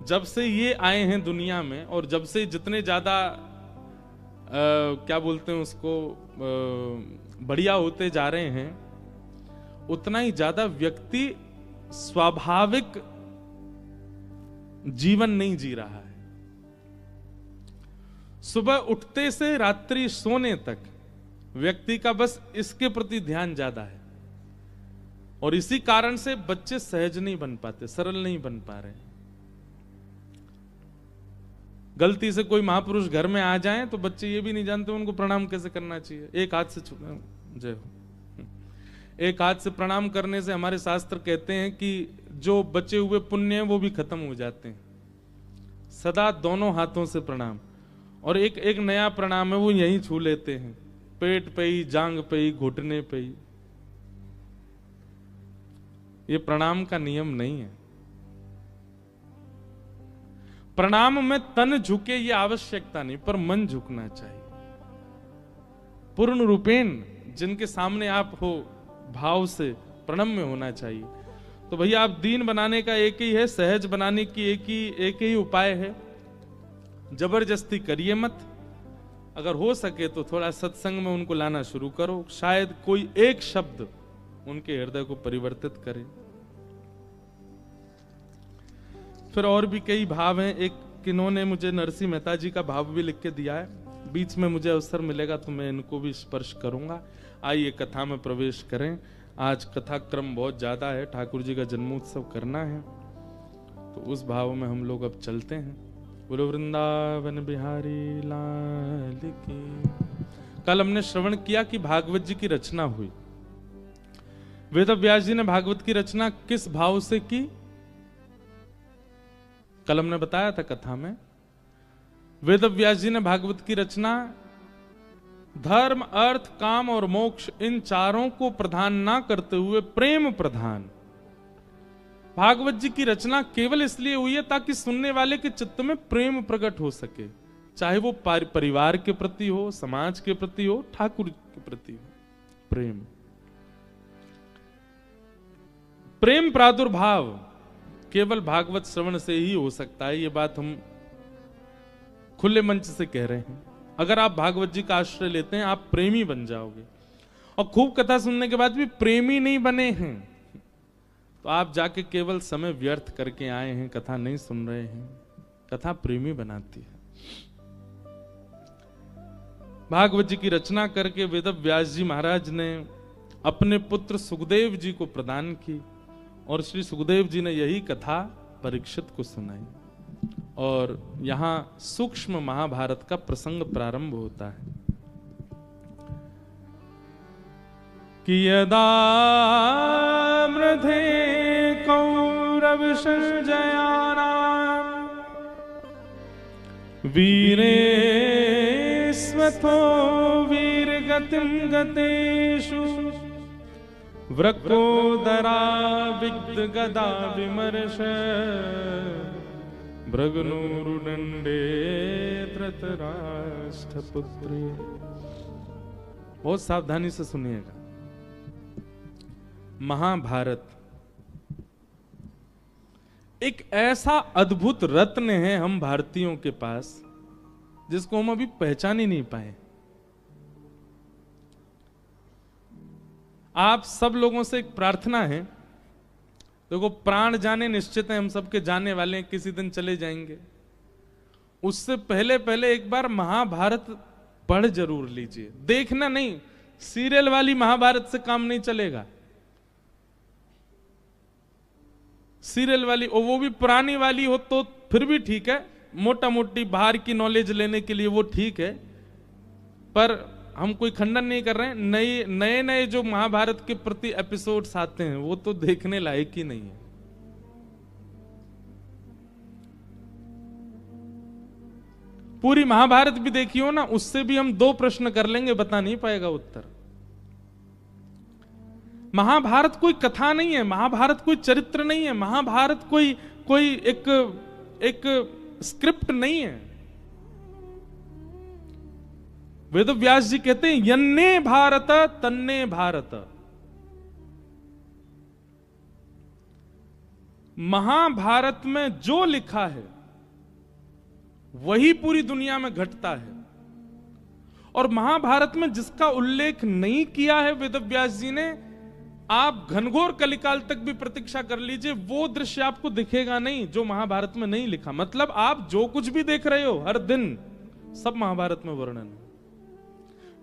जब से ये आए हैं दुनिया में और जब से जितने ज्यादा क्या बोलते हैं उसको, बढ़िया होते जा रहे हैं, उतना ही ज्यादा व्यक्ति स्वाभाविक जीवन नहीं जी रहा है। सुबह उठते से रात्रि सोने तक व्यक्ति का बस इसके प्रति ध्यान ज्यादा है, और इसी कारण से बच्चे सहज नहीं बन पाते, सरल नहीं बन पा रहे। गलती से कोई महापुरुष घर में आ जाएं तो बच्चे ये भी नहीं जानते उनको प्रणाम कैसे करना चाहिए। एक हाथ से जय हो, एक हाथ से प्रणाम करने से हमारे शास्त्र कहते हैं कि जो बचे हुए पुण्य हैं वो भी खत्म हो जाते हैं। सदा दोनों हाथों से प्रणाम, और एक नया प्रणाम है वो यहीं छू लेते हैं, पेट पे ही, जांग पे ही, घुटने पे ही। ये प्रणाम का नियम नहीं है। प्रणाम में तन झुके ये आवश्यकता नहीं, पर मन झुकना चाहिए। पूर्ण रूपेण जिनके सामने आप हो, भाव से प्रणम्य होना चाहिए। तो भैया आप दीन बनाने का एक ही है, सहज बनाने की एक ही उपाय है। जबरदस्ती करिए मत। अगर हो सके तो थोड़ा सत्संग में उनको लाना शुरू करो, शायद कोई एक शब्द उनके हृदय को परिवर्तित करे। फिर और भी कई भाव हैं। एक किन्होंने मुझे नरसिंह मेहता जी का भाव भी लिख के दिया है, बीच में मुझे अवसर मिलेगा तो मैं इनको भी स्पर्श करूंगा। आइए कथा में प्रवेश करें। आज कथा क्रम बहुत ज्यादा है, ठाकुर जी का जन्मोत्सव करना है, तो उस भाव में हम लोग अब चलते हैं। बोलो वृंदावन बिहारी लाल की। कल हमने श्रवण किया कि भागवत जी की रचना हुई। वेद व्यास जी ने भागवत की रचना किस भाव से की, कल हमने बताया था कथा में। वेद व्यास जी ने भागवत की रचना धर्म, अर्थ, काम और मोक्ष, इन चारों को प्रधान ना करते हुए प्रेम प्रधान भागवत जी की रचना केवल इसलिए हुई है ताकि सुनने वाले के चित्त में प्रेम प्रकट हो सके, चाहे वो परिवार के प्रति हो, समाज के प्रति हो, ठाकुर के प्रति हो। प्रेम प्रादुर्भाव केवल भागवत श्रवण से ही हो सकता है। ये बात हम खुले मंच से कह रहे हैं। अगर आप भागवत जी का आश्रय लेते हैं आप प्रेमी बन जाओगे। और खूब कथा सुनने के बाद भी प्रेमी नहीं बने हैं तो आप जाके केवल समय व्यर्थ करके आए हैं, कथा नहीं सुन रहे हैं। कथा प्रेमी बनाती है। भागवत जी की रचना करके वेद व्यास जी महाराज ने अपने पुत्र सुखदेव जी को प्रदान की, और श्री सुखदेव जी ने यही कथा परीक्षित को सुनाई। और यहां सूक्ष्म महाभारत का प्रसंग प्रारंभ होता है कि यदा मृधे कौरव संजयानां वीरे स्वथो वीरगतिं गतेषु वृकोदरा विद्ध गदा विमर्श भृगुनुरुदंडे धृतराष्ट्रपुत्रे। बहुत सावधानी से सुनिएगा। महाभारत एक ऐसा अद्भुत रत्न है हम भारतीयों के पास जिसको हम अभी पहचान ही नहीं पाए। आप सब लोगों से एक प्रार्थना है, देखो प्राण जाने निश्चित है, हम सबके जाने वाले हैं, किसी दिन चले जाएंगे। उससे पहले पहले एक बार महाभारत पढ़ जरूर लीजिए। देखना नहीं, सीरियल वाली महाभारत से काम नहीं चलेगा। सीरियल वाली, और वो भी पुरानी वाली हो तो फिर भी ठीक है, मोटा मोटी बाहर की नॉलेज लेने के लिए वो ठीक है, पर हम कोई खंडन नहीं कर रहे हैं। नए नए जो महाभारत के प्रति एपिसोड्स आते हैं वो तो देखने लायक ही नहीं है। पूरी महाभारत भी देखी हो ना, उससे भी हम 2 प्रश्न कर लेंगे, बता नहीं पाएगा उत्तर। महाभारत कोई कथा नहीं है, महाभारत कोई चरित्र नहीं है, महाभारत कोई एक स्क्रिप्ट नहीं है। वेद व्यास जी कहते हैं यन्ने भारत तन्ने भारत। महाभारत में जो लिखा है वही पूरी दुनिया में घटता है। और महाभारत में जिसका उल्लेख नहीं किया है वेदव्यास जी ने, आप घनघोर कलिकाल तक भी प्रतीक्षा कर लीजिए, वो दृश्य आपको दिखेगा नहीं जो महाभारत में नहीं लिखा। मतलब आप जो कुछ भी देख रहे हो हर दिन, सब महाभारत में वर्णन है।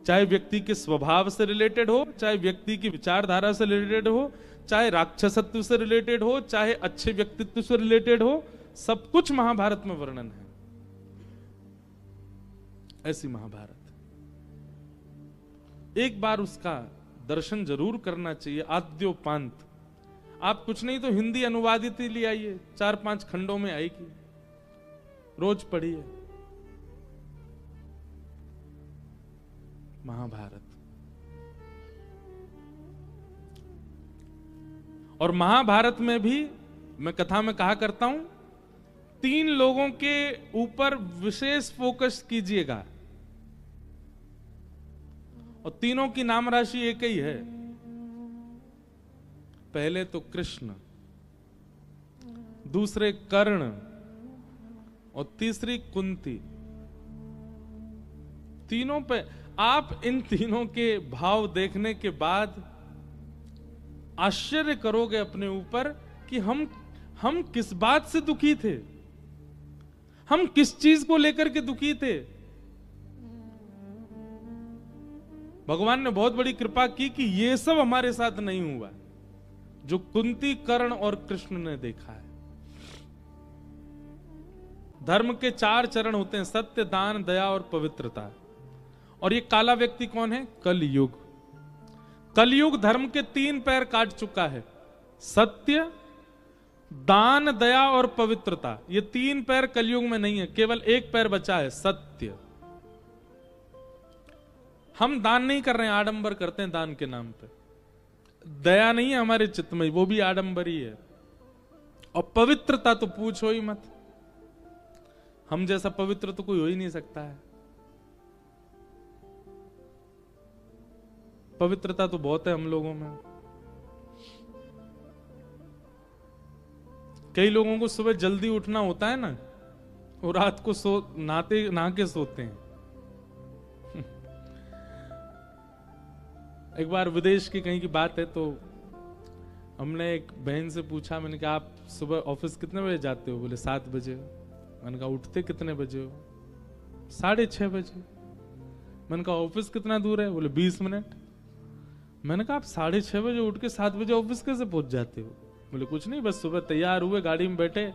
चाहे व्यक्ति के स्वभाव से रिलेटेड हो, चाहे व्यक्ति की विचारधारा से रिलेटेड हो, चाहे राक्षसत्व से रिलेटेड हो, चाहे अच्छे व्यक्तित्व से रिलेटेड हो, सब कुछ महाभारत में वर्णन है। ऐसी महाभारत, एक बार उसका दर्शन जरूर करना चाहिए आद्योपांत। आप कुछ नहीं तो हिंदी अनुवादित ही ले आइए, 4-5 खंडों में आएगी, रोज पढ़िए महाभारत। और महाभारत में भी मैं कथा में कहा करता हूं, 3 लोगों के ऊपर विशेष फोकस कीजिएगा, और तीनों की नाम राशि एक ही है। पहले तो कृष्ण, दूसरे कर्ण, और तीसरी कुंती। तीनों पे आप इन तीनों के भाव देखने के बाद आश्चर्य करोगे अपने ऊपर कि हम किस बात से दुखी थे, हम किस चीज को लेकर के दुखी थे। भगवान ने बहुत बड़ी कृपा की कि ये सब हमारे साथ नहीं हुआ जो कुंती, कर्ण और कृष्ण ने देखा है। धर्म के 4 चरण होते हैं, सत्य, दान, दया और पवित्रता। और ये काला व्यक्ति कौन है? कलयुग। कलयुग धर्म के 3 पैर काट चुका है, सत्य, दान, दया और पवित्रता। ये 3 पैर कलयुग में नहीं है, केवल एक पैर बचा है, सत्य। हम दान नहीं कर रहे हैं, आडंबर करते हैं दान के नाम पे। दया नहीं है हमारे चित्त में, वो भी आडंबर ही है। और पवित्रता तो पूछो ही मत, हम जैसा पवित्र तो कोई हो ही नहीं सकता है। पवित्रता तो बहुत है हम लोगों में। कई लोगों को सुबह जल्दी उठना होता है ना, और रात को नहा के सोते हैं। एक बार विदेश की कहीं की बात है, तो हमने एक बहन से पूछा, मैंने कहा आप सुबह ऑफिस कितने बजे जाते हो? बोले 7 बजे। मैंने कहा उठते कितने बजे हो? 6:30 बजे। मैंने कहा ऑफिस कितना दूर है? बोले 20 मिनट। मैंने कहा आप 6:30 बजे उठ के 7 बजे ऑफिस कैसे पहुंच जाते हो? बोले कुछ नहीं, बस सुबह तैयार हुए, गाड़ी में बैठे,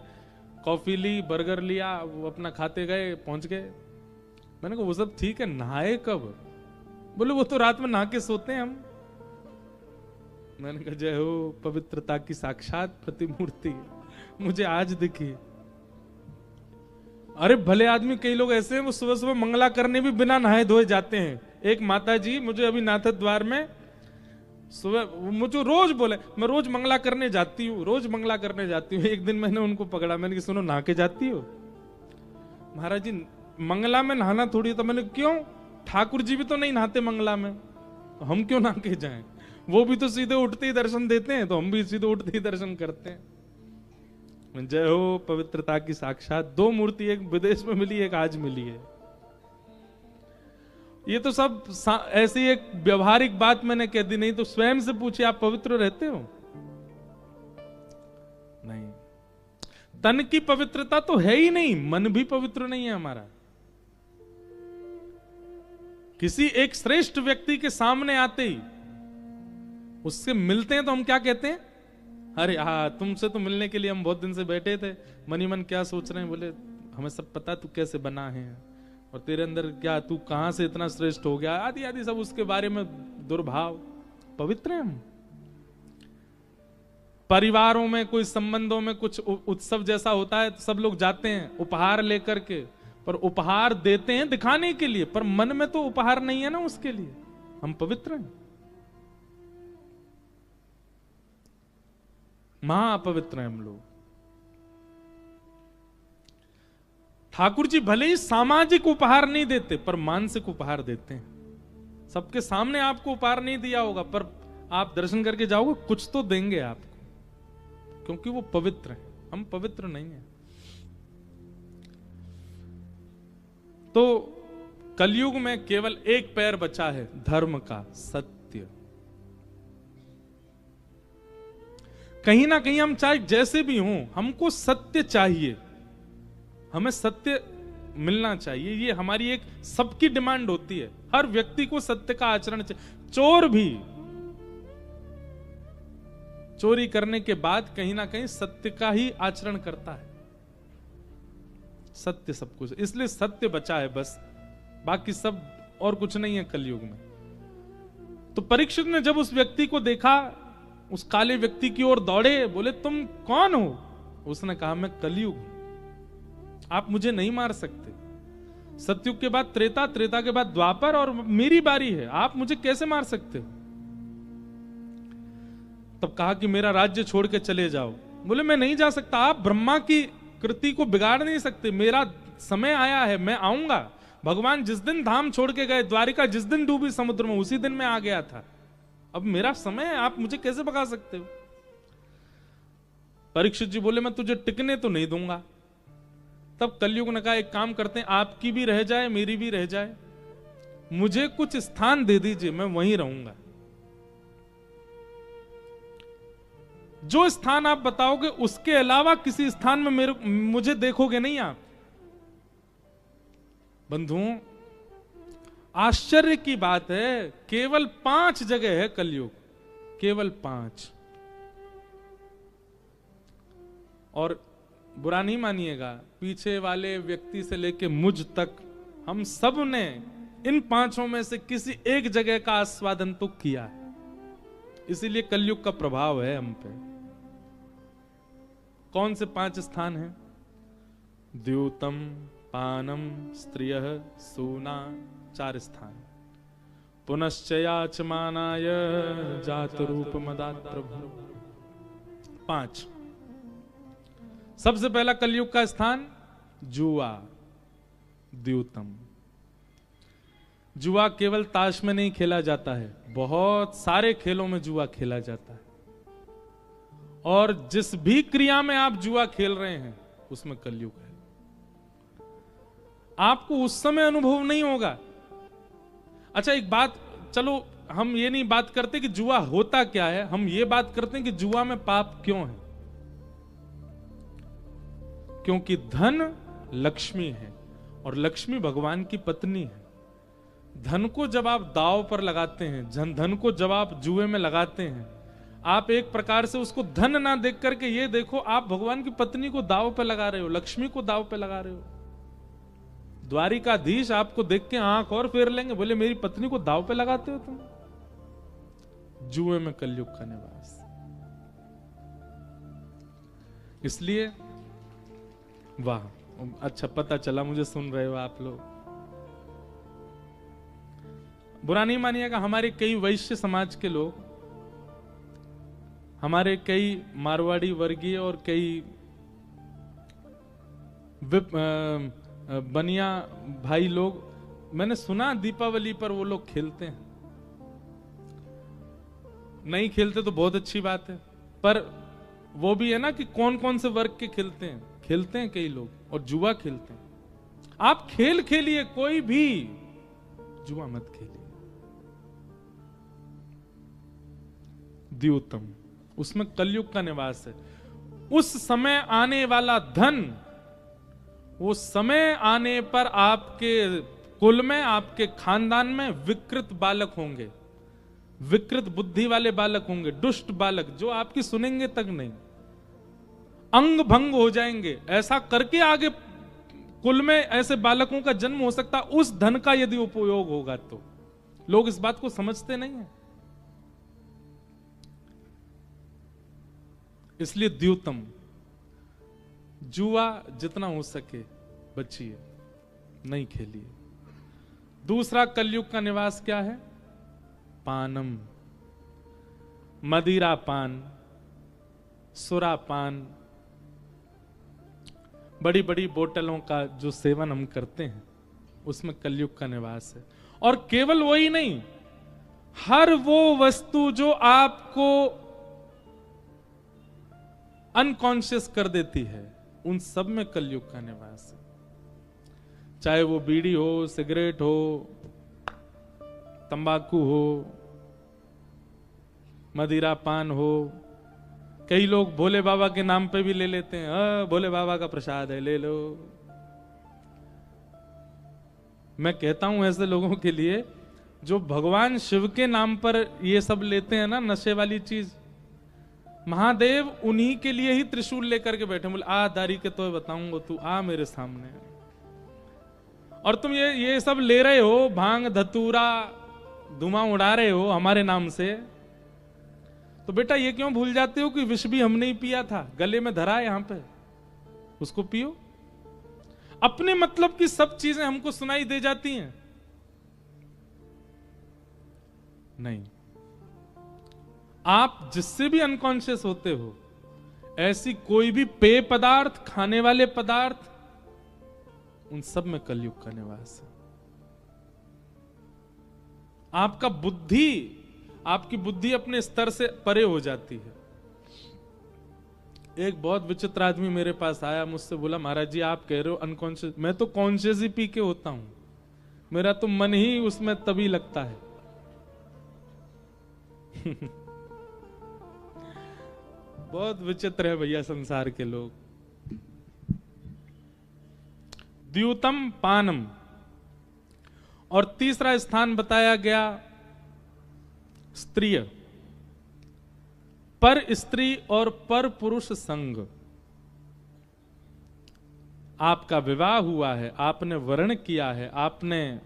कॉफी ली, बर्गर लिया, वो अपना खाते गए, पहुंच गए। मैंने कहा वो सब ठीक है, नहाए कब? बोले वो तो रात में नहा के सोते हैं हम। मैंने कहा जय हो पवित्रता की साक्षात प्रतिमूर्ति, मुझे आज दिखी। अरे भले आदमी, कई लोग ऐसे हैं वो सुबह सुबह मंगला करने भी बिना नहाए धोए जाते हैं। एक माता जी मुझे अभी नाथ द्वार में सुबह मुझे रोज बोले, मैं रोज मंगला करने जाती हूँ, रोज मंगला करने जाती हूँ। एक दिन मैंने उनको पकड़ा, मैंने कहा सुनो नहा के जाती हो? महाराज जी मंगला में नहाना थोड़ी। तो मैंने क्यों? ठाकुर जी भी तो नहीं नहाते मंगला में, तो हम क्यों नहा के जाएं? वो भी तो सीधे उठते ही दर्शन देते हैं, तो हम भी सीधे उठते ही दर्शन करते हैं। जय हो पवित्रता की साक्षात। 2 मूर्ति, एक विदेश में मिली, एक आज मिली है। ये तो सब ऐसी एक व्यवहारिक बात मैंने कह दी, नहीं तो स्वयं से पूछिए आप पवित्र रहते हो? नहीं। तन की पवित्रता तो है ही नहीं, मन भी पवित्र नहीं है हमारा। किसी एक श्रेष्ठ व्यक्ति के सामने आते ही, उससे मिलते हैं तो हम क्या कहते हैं? अरे हाँ, तुमसे तो मिलने के लिए हम बहुत दिन से बैठे थे, मन ही मन क्या सोच रहे हैं? बोले हमें सब पता तू कैसे बना है, और तेरे अंदर क्या, तू कहां से इतना श्रेष्ठ हो गया, आदि आदि सब उसके बारे में दुर्भाव। पवित्र हैं हम। परिवारों में कोई संबंधों में कुछ उत्सव जैसा होता है तो सब लोग जाते हैं उपहार लेकर के, पर उपहार देते हैं दिखाने के लिए, पर मन में तो उपहार नहीं है ना उसके लिए। हम पवित्र हैं? महाअपवित्र हैं हम लोग। ठाकुर जी भले ही सामाजिक उपहार नहीं देते, पर मानसिक उपहार देते हैं। सबके सामने आपको उपहार नहीं दिया होगा, पर आप दर्शन करके जाओगे, कुछ तो देंगे आपको, क्योंकि वो पवित्र है। हम पवित्र नहीं है। तो कलयुग में केवल एक पैर बचा है धर्म का, सत्य। कहीं ना कहीं हम चाहे जैसे भी हों, हमको सत्य चाहिए, हमें सत्य मिलना चाहिए। ये हमारी एक सबकी डिमांड होती है, हर व्यक्ति को सत्य का आचरण चाहिए। चोर भी चोरी करने के बाद कहीं ना कहीं सत्य का ही आचरण करता है। सत्य सब कुछ, इसलिए सत्य बचा है बस, बाकी सब और कुछ नहीं है कलयुग में। तो परीक्षित ने जब उस व्यक्ति को देखा, उस काले व्यक्ति की ओर दौड़े, बोले तुम कौन हो? उसने कहा मैं कलयुग हूं, आप मुझे नहीं मार सकते। सतयुग के बाद त्रेता, त्रेता के बाद द्वापर, और मेरी बारी है, आप मुझे कैसे मार सकते हो? तब कहा कि मेरा राज्य छोड़ के चले जाओ। बोले मैं नहीं जा सकता, आप ब्रह्मा की कृति को बिगाड़ नहीं सकते, मेरा समय आया है, मैं आऊंगा। भगवान जिस दिन धाम छोड़ के गए, द्वारिका जिस दिन डूबी समुद्र में, उसी दिन मैं आ गया था, अब मेरा समय है, आप मुझे कैसे भगा सकते हो? परीक्षित जी बोले मैं तुझे टिकने तो नहीं दूंगा। तब कलयुग ने कहा एक काम करते हैं, आपकी भी रह जाए मेरी भी रह जाए, मुझे कुछ स्थान दे दीजिए, मैं वहीं रहूंगा। जो स्थान आप बताओगे उसके अलावा किसी स्थान में मुझे देखोगे नहीं आप। बंधुओं, आश्चर्य की बात है, केवल 5 जगह है कलयुग, केवल 5। और बुरा नहीं मानिएगा, पीछे वाले व्यक्ति से लेके मुझ तक हम सब ने इन 5 में से किसी एक जगह का आस्वादन तो किया है। इसीलिए कलयुग का प्रभाव है हम पे। कौन से 5 स्थान हैं? द्यूतम, पानम, स्त्रियः, सूना, 4 स्थान। पुनश्चयाचमानाय जात रूप मदात प्रभु, 5। सबसे पहला कलयुग का स्थान जुआ, द्यूतम। जुआ केवल ताश में नहीं खेला जाता है, बहुत सारे खेलों में जुआ खेला जाता है। और जिस भी क्रिया में आप जुआ खेल रहे हैं उसमें कलयुग है। आपको उस समय अनुभव नहीं होगा। अच्छा एक बात, चलो हम ये नहीं बात करते कि जुआ होता क्या है, हम ये बात करते हैं कि जुआ में पाप क्यों है। क्योंकि धन लक्ष्मी है और लक्ष्मी भगवान की पत्नी है। धन को जब आप दांव पर लगाते हैं, धन को जब आप जुए में लगाते हैं, आप एक प्रकार से उसको धन ना देख करके ये देखो आप भगवान की पत्नी को दांव पे लगा रहे हो, लक्ष्मी को दांव पे लगा रहे हो। द्वारिकाधीश आपको देख के आंख और फेर लेंगे, बोले मेरी पत्नी को दांव पे लगाते हो तुम। जुए में कलयुग का निवास। इसलिए वाह, अच्छा पता चला मुझे, सुन रहे हो आप लोग। बुरा नहीं मानिएगा, हमारे कई वैश्य समाज के लोग, हमारे कई मारवाड़ी वर्गीय और कई बनिया भाई लोग, मैंने सुना दीपावली पर वो लोग खेलते हैं। नहीं खेलते तो बहुत अच्छी बात है, पर वो भी है ना कि कौन कौन से वर्ग के खेलते हैं। खेलते हैं कई लोग और जुआ खेलते हैं। आप खेल खेलिए, कोई भी जुआ मत खेलिए। द्यूतम, उसमें कलयुग का निवास है। उस समय आने वाला धन, वो समय आने पर आपके कुल में, आपके खानदान में विकृत बालक होंगे, विकृत बुद्धि वाले बालक होंगे, दुष्ट बालक जो आपकी सुनेंगे तक नहीं, अंग भंग हो जाएंगे। ऐसा करके आगे कुल में ऐसे बालकों का जन्म हो सकता, उस धन का यदि उपयोग होगा तो। लोग इस बात को समझते नहीं है। इसलिए द्यूतम, जुआ जितना हो सके बचिए, नहीं खेलिए। दूसरा कलयुग का निवास क्या है? पानम, मदिरा पान, सुरा पान, बड़ी बड़ी बोतलों का जो सेवन हम करते हैं उसमें कलयुग का निवास है। और केवल वही नहीं, हर वो वस्तु जो आपको अनकॉन्शियस कर देती है, उन सब में कलयुग का निवास है। चाहे वो बीड़ी हो, सिगरेट हो, तंबाकू हो, मदिरा पान हो। कई लोग भोले बाबा के नाम पे भी ले लेते हैं, भोले बाबा का प्रसाद है, ले लो। मैं कहता हूं ऐसे लोगों के लिए जो भगवान शिव के नाम पर ये सब लेते हैं ना, नशे वाली चीज, महादेव उन्हीं के लिए ही त्रिशूल लेकर के बैठे, बोले आ दारी के तो बताऊंगा, तू आ मेरे सामने। और तुम ये सब ले रहे हो, भांग धतूरा धुआं उड़ा रहे हो हमारे नाम से, तो बेटा ये क्यों भूल जाते हो कि विष भी हमने ही पिया था, गले में धरा है यहां पे, उसको पियो। अपने मतलब की सब चीजें हमको सुनाई दे जाती हैं? नहीं। आप जिससे भी अनकॉन्शियस होते हो, ऐसी कोई भी पेय पदार्थ, खाने वाले पदार्थ, उन सब में कलयुग का निवास है। आपकी बुद्धि अपने स्तर से परे हो जाती है। एक बहुत विचित्र आदमी मेरे पास आया, मुझसे बोला महाराज जी आप कह रहे हो अनकॉन्शियस, मैं तो कॉन्शियस ही पी के होता हूं, मेरा तो मन ही उसमें तभी लगता है। बहुत विचित्र है भैया संसार के लोग। द्यूतम पानम, और तीसरा स्थान बताया गया स्त्रीय, पर स्त्री और पर पुरुष संग। आपका विवाह हुआ है, आपने वर्ण किया है, आपने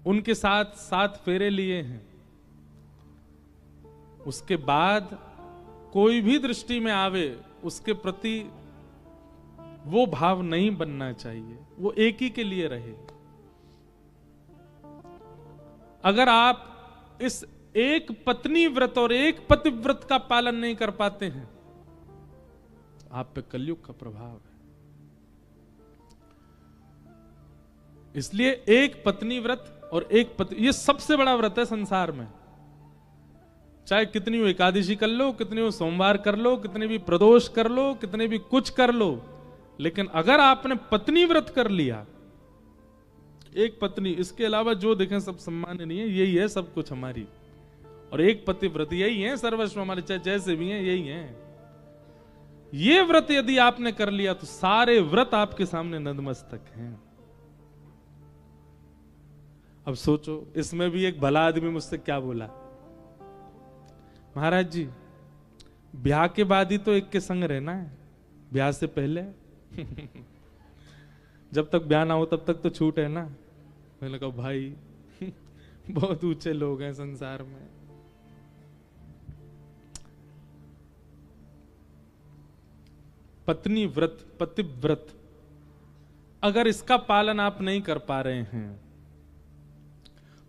उनके साथ 7 फेरे लिए हैं, उसके बाद कोई भी दृष्टि में आवे उसके प्रति वो भाव नहीं बनना चाहिए, वो एक ही के लिए रहे। अगर आप इस एक पत्नी व्रत और एक पतिव्रत का पालन नहीं कर पाते हैं, आप पे कलयुग का प्रभाव है। इसलिए एक पत्नी व्रत और एक पति, ये सबसे बड़ा व्रत है संसार में। चाहे कितनी हो एकादशी कर लो, कितनी हो सोमवार कर लो, कितने भी प्रदोष कर लो, कितने भी कुछ कर लो, लेकिन अगर आपने पत्नी व्रत कर लिया, एक पत्नी, इसके अलावा जो देखें सब सम्मान नहीं है, यही है सब कुछ हमारी, और एक पतिव्रत यही है सर्वस्व हमारे, चाहे जैसे भी हैं यही हैं। ये व्रत यदि आपने कर लिया तो सारे व्रत आपके सामने नतमस्तक हैं। अब सोचो, इसमें भी एक भला आदमी मुझसे क्या बोला, महाराज जी ब्याह के बाद ही तो एक के संग रहना है, ब्याह से पहले जब तक ब्याह ना हो तब तक तो छूट है ना। मैंने कहा भाई बहुत ऊंचे लोग हैं संसार में। पत्नी व्रत, पतिव्रत, अगर इसका पालन आप नहीं कर पा रहे हैं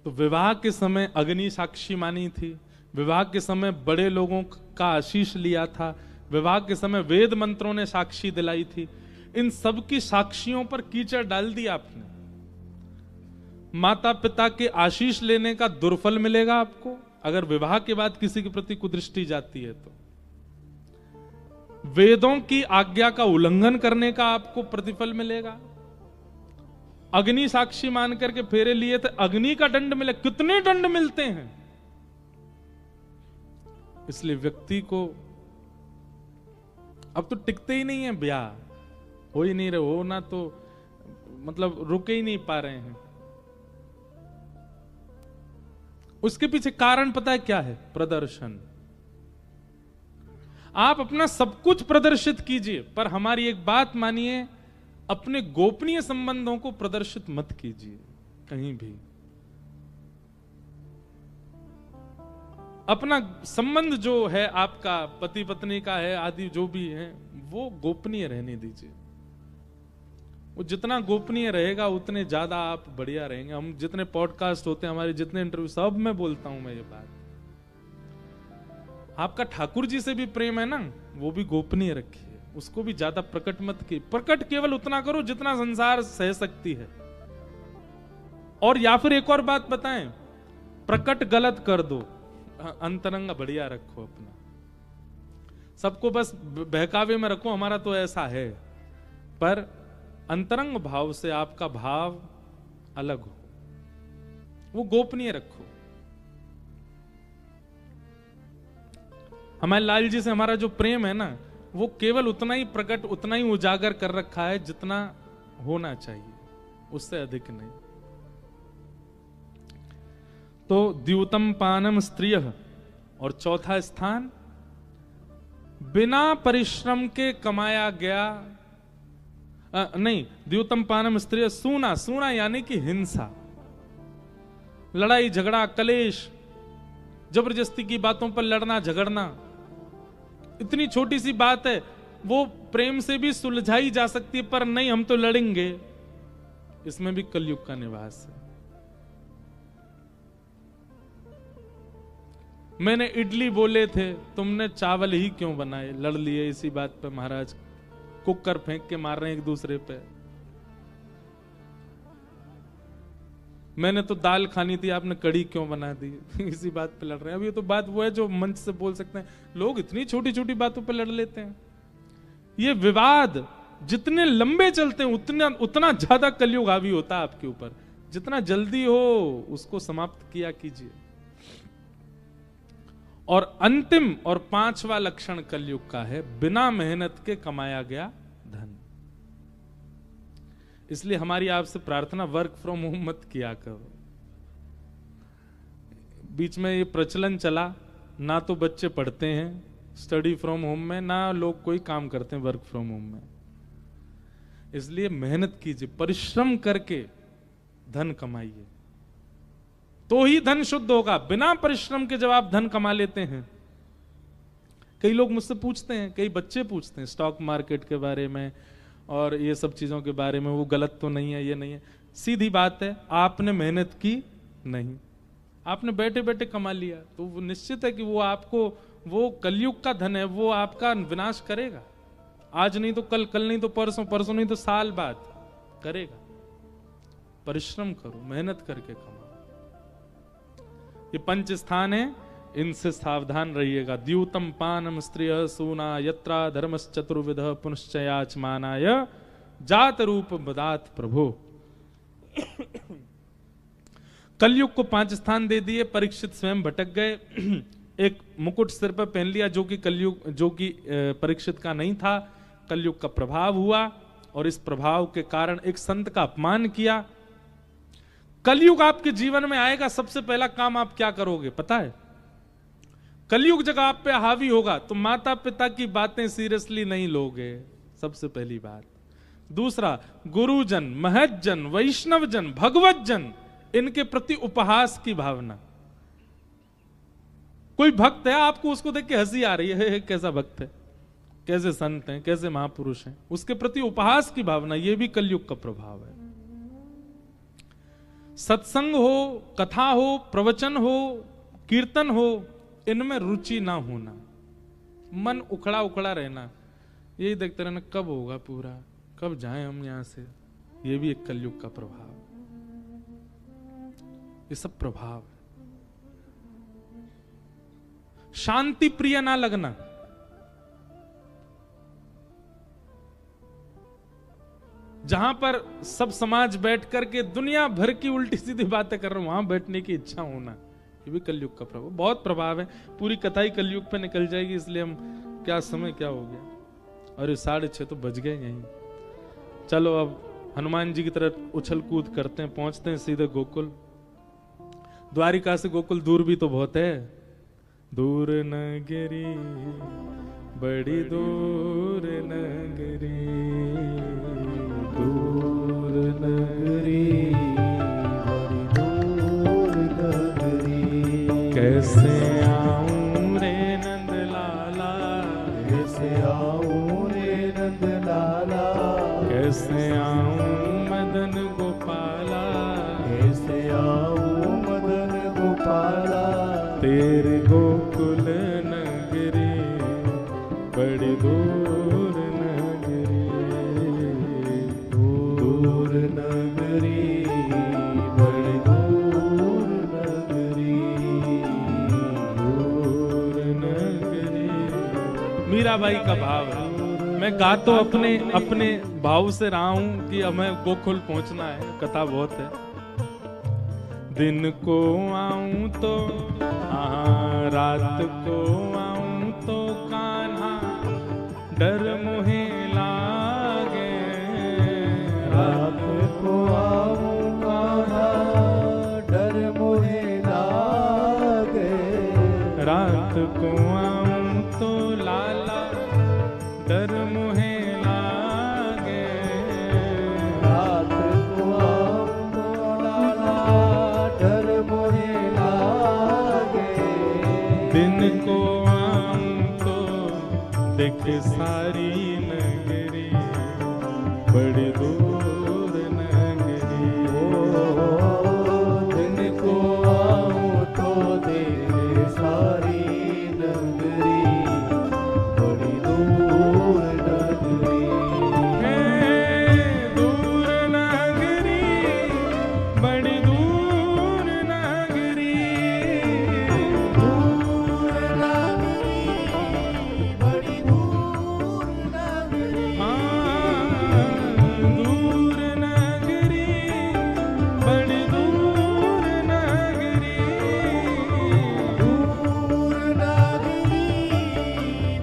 तो विवाह के समय अग्नि साक्षी मानी थी, विवाह के समय बड़े लोगों का आशीष लिया था, विवाह के समय वेद मंत्रों ने साक्षी दिलाई थी, इन सब की साक्षियों पर कीचड़ डाल दिया आपने। माता पिता के आशीष लेने का दुर्फल मिलेगा आपको अगर विवाह के बाद किसी के प्रति कुदृष्टि जाती है तो। वेदों की आज्ञा का उल्लंघन करने का आपको प्रतिफल मिलेगा। अग्नि साक्षी मान करके फेरे लिए थे, अग्नि का दंड मिले, कितने दंड मिलते हैं। इसलिए व्यक्ति को अब तो टिकते ही नहीं है, ब्याह हो ही नहीं रहे, हो ना तो मतलब रुके ही नहीं पा रहे हैं। उसके पीछे कारण पता है क्या है? प्रदर्शन। आप अपना सब कुछ प्रदर्शित कीजिए, पर हमारी एक बात मानिए, अपने गोपनीय संबंधों को प्रदर्शित मत कीजिए कहीं भी। अपना संबंध जो है आपका पति पत्नी का है आदि जो भी है, वो गोपनीय रहने दीजिए। वो जितना गोपनीय रहेगा उतने ज्यादा आप बढ़िया रहेंगे। हम जितने पॉडकास्ट होते हैं हमारे, जितने इंटरव्यू, सब में बोलता हूं मैं ये बात। आपका ठाकुर जी से भी प्रेम है ना, वो भी गोपनीय रखिए, उसको भी ज्यादा प्रकट मत कीजिए। प्रकट केवल उतना करो जितना संसार सह सकती है। और या फिर एक और बात बताएं, प्रकट गलत कर दो, अंतरंग बढ़िया रखो अपना। सबको बस बहकावे में रखो, हमारा तो ऐसा है, पर अंतरंग भाव से आपका भाव अलग हो, वो गोपनीय रखो। हमारे लाल जी से हमारा जो प्रेम है ना, वो केवल उतना ही प्रकट, उतना ही उजागर कर रखा है जितना होना चाहिए, उससे अधिक नहीं। तो द्यूतम पानम स्त्रियः, और चौथा स्थान बिना परिश्रम के कमाया गया, नहीं, द्यूतम पानम स्त्रियः सूना, सूना यानी कि हिंसा, लड़ाई झगड़ा कलेश, जबरदस्ती की बातों पर लड़ना झगड़ना। इतनी छोटी सी बात है, वो प्रेम से भी सुलझाई जा सकती है, पर नहीं हम तो लड़ेंगे, इसमें भी कलयुग का निवास है। मैंने इडली बोले थे, तुमने चावल ही क्यों बनाए, लड़ लिए इसी बात पे महाराज, कुकर फेंक के मार रहे हैं एक दूसरे पे। मैंने तो दाल खानी थी, आपने कड़ी क्यों बना दी, इसी बात पे लड़ रहे हैं। अब ये तो बात वो है जो मंच से बोल सकते हैं, लोग इतनी छोटी छोटी बातों पे लड़ लेते हैं। ये विवाद जितने लंबे चलते हैं उतना ज्यादा कलयुग हावी होता है आपके ऊपर। जितना जल्दी हो उसको समाप्त किया कीजिए। और अंतिम और पांचवा लक्षण कलयुग का है बिना मेहनत के कमाया गया धन। इसलिए हमारी आपसे प्रार्थना, वर्क फ्रॉम होम मत किया करो। बीच में ये प्रचलन चला, ना तो बच्चे पढ़ते हैं स्टडी फ्रॉम होम में, ना लोग कोई काम करते हैं वर्क फ्रॉम होम में। इसलिए मेहनत कीजिए, परिश्रम करके धन कमाइए, तो ही धन शुद्ध होगा। बिना परिश्रम के जब आप धन कमा लेते हैं, कई लोग मुझसे पूछते हैं, कई बच्चे पूछते हैं स्टॉक मार्केट के बारे में और ये सब चीजों के बारे में, वो गलत तो नहीं है, ये नहीं है। सीधी बात है, आपने मेहनत की नहीं, आपने बैठे बैठे कमा लिया, तो वो निश्चित है कि वो आपको, वो कलयुग का धन है, वो आपका विनाश करेगा। आज नहीं तो कल, कल नहीं तो परसों, परसों नहीं तो साल बाद करेगा। परिश्रम करो, मेहनत करके कमाओ। ये पंच स्थान है, इनसे सावधान रहिएगा। द्यूतम पानम स्त्रियः सूना यत्रा धर्मश्चतुर्विधः पुनश्चयाचमानाय जात रूप बदात प्रभो। कलयुग को 5 स्थान दे दिए, परीक्षित स्वयं भटक गए। एक मुकुट सिर पर पहन लिया जो कि कलयुग, जो कि परीक्षित का नहीं था। कलयुग का प्रभाव हुआ और इस प्रभाव के कारण एक संत का अपमान किया। कलयुग आपके जीवन में आएगा, सबसे पहला काम आप क्या करोगे पता है? कलयुग जब आप पे हावी होगा तो माता पिता की बातें सीरियसली नहीं लोगे, सबसे पहली बात। दूसरा, गुरुजन, महज्जन, वैष्णवजन, भगवतजन, इनके प्रति उपहास की भावना। कोई भक्त है, आपको उसको देख के हंसी आ रही है, कैसा भक्त है, कैसे संत हैं, कैसे महापुरुष हैं, उसके प्रति उपहास की भावना, यह भी कलयुग का प्रभाव है। सत्संग हो, कथा हो, प्रवचन हो, कीर्तन हो, इनमें रुचि ना होना, मन उखड़ा उखड़ा रहना, यही देखते रहना कब होगा पूरा, कब जाएं हम यहां से। यह भी एक कलयुग का प्रभाव, ये सब प्रभाव है। शांति प्रिय ना लगना, जहां पर सब समाज बैठ करके दुनिया भर की उल्टी सीधी बातें कर रहे हो, वहां बैठने की इच्छा होना, ये भी कलयुग का प्रभाव, बहुत प्रभाव है। पूरी कथा ही कलयुग पे निकल जाएगी, इसलिए हम क्या समय क्या हो गया, और 6:30 तो बज गए यहीं। चलो अब हनुमान जी की तरफ उछल कूद करते हैं, पहुंचते हैं सीधे गोकुल। द्वारिका से गोकुल दूर भी तो बहुत है। दूर नगरी, बड़ी दूर नगरी, दूर नगरी, बड़ी दूर नगरी, कैसे आऊं रे नंद लाला, कैसे आऊं रे नंद लाला, कैसे आऊं मदन गोपाला, कैसे आऊं मदन गोपाला, तेरे गोकुल नगरी, बड़ी दूर नगरी, दूर नगरी, बड़ी दूर नगरी, दूर नगरी। मीराबाई का भाव है, मैं गा तो अपने अपने भाव से रहा हूं कि हमें गोकुल पहुंचना है, कथा बहुत है। दिन को आऊं तो रात को आऊं तो कान्हा डर मुहे लागे, रात को आऊं कान्हा डर मुहे लागे, रात को आऊं तो लाला डर मुहे लागे, रात को आऊं तो लाला डर मुहे लागे, दिन को आऊं तो देख सारी नगरी बड़ी दूर नगरी, दिन को आऊं तो देख सारी नगरी बड़ी दूर नगरी, दूर नगरी बड़ी दूर नगरी, दूर नगरी बड़ी दूर नगरी, दूर नगरी बड़ी दूर नगरी, दूर नगरी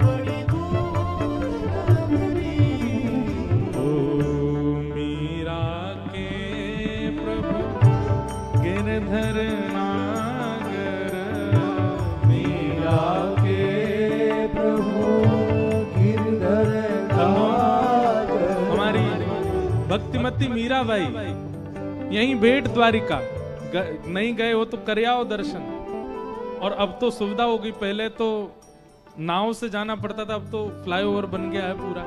बड़ी दूर नगरी, ओ मीरा के प्रभु गिरधर नागर, मीरा के प्रभु गिरधर नागर, हमारी भक्तिमती मीराबाई यहीं भेंट द्वारिका नहीं गए हो तो कर आओ दर्शन। और अब तो सुविधा हो गई, पहले तो नाव से जाना पड़ता था, अब तो फ्लाईओवर बन गया है पूरा।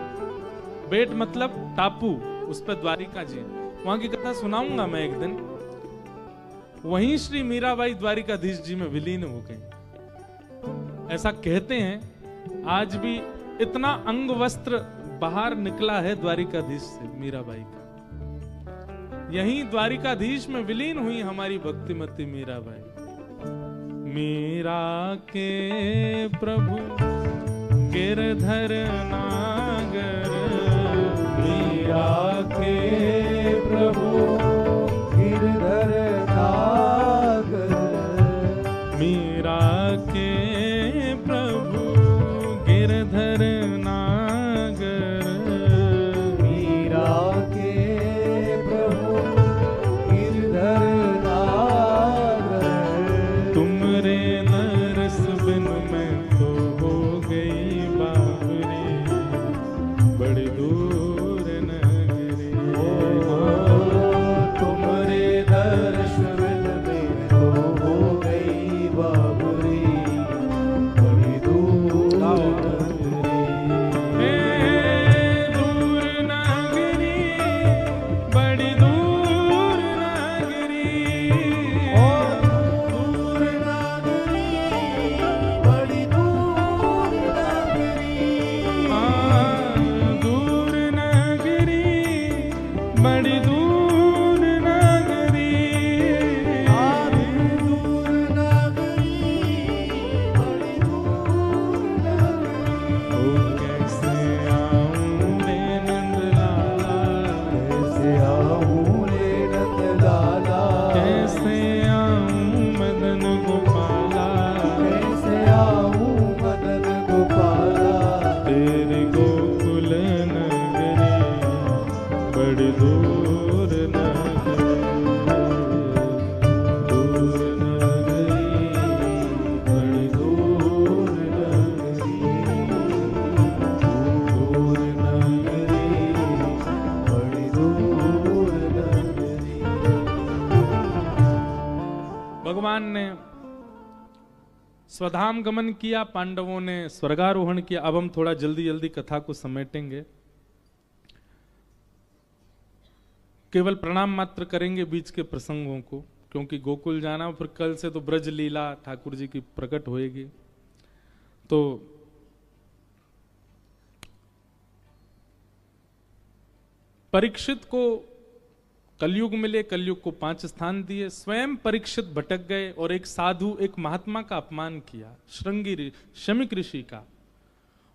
बेट मतलब टापू, उस पर द्वारिका जी, वहां की कथा सुनाऊंगा मैं एक दिन। वहीं श्री मीराबाई द्वारिकाधीश जी में विलीन हो गए। ऐसा कहते हैं आज भी इतना अंग वस्त्र बाहर निकला है द्वारिकाधीश से मीराबाई का। यहीं द्वारिकाधीश में विलीन हुई हमारी भक्तिमती मीराबाई। मीरा के प्रभु गिरधर नागर, मीरा के प्रभु गिरधर नागर, मीरा के प्रभु गिरधर नागर, मीरा के प्रभु गिरधर नागर, तुमरे नरस बिन मैं तो हो गई बाबरी बड़ी दूर नगरी, तुमरे दर्श बिन में तो हो गई बाबरी बड़ी दूर नगरी, दूर नगरी बड़ी दूर नगरी, दूर नगरी बड़ी दूर नगरी, दूर नगरी बड़ी दूर नगरी, दूर नगरी बड़ी दूर नगरी, ओ कैसे आऊं रे नंदलाला, कैसे आऊं रे नंदलाला, कैसे आऊं मदन गोपाला, कैसे आऊं मदन गोपाला, तेरे गोकुल नगरी बड़ी दूर नगरी, दूर नगरी बड़ी दूर नगरी, दूर नगरी बड़ी दूर नगरी। भगवान ने स्वधाम गमन किया, पांडवों ने स्वर्गारोहण किया। अब हम थोड़ा जल्दी जल्दी कथा को समेटेंगे, केवल प्रणाम मात्र करेंगे बीच के प्रसंगों को, क्योंकि गोकुल जाना, फिर कल से तो ब्रज लीला ठाकुर जी की प्रकट होएगी। तो परीक्षित को कलयुग मिले, कलयुग को 5 स्थान दिए। स्वयं परीक्षित भटक गए और एक साधु, एक महात्मा का अपमान किया, शमिक ऋषि का।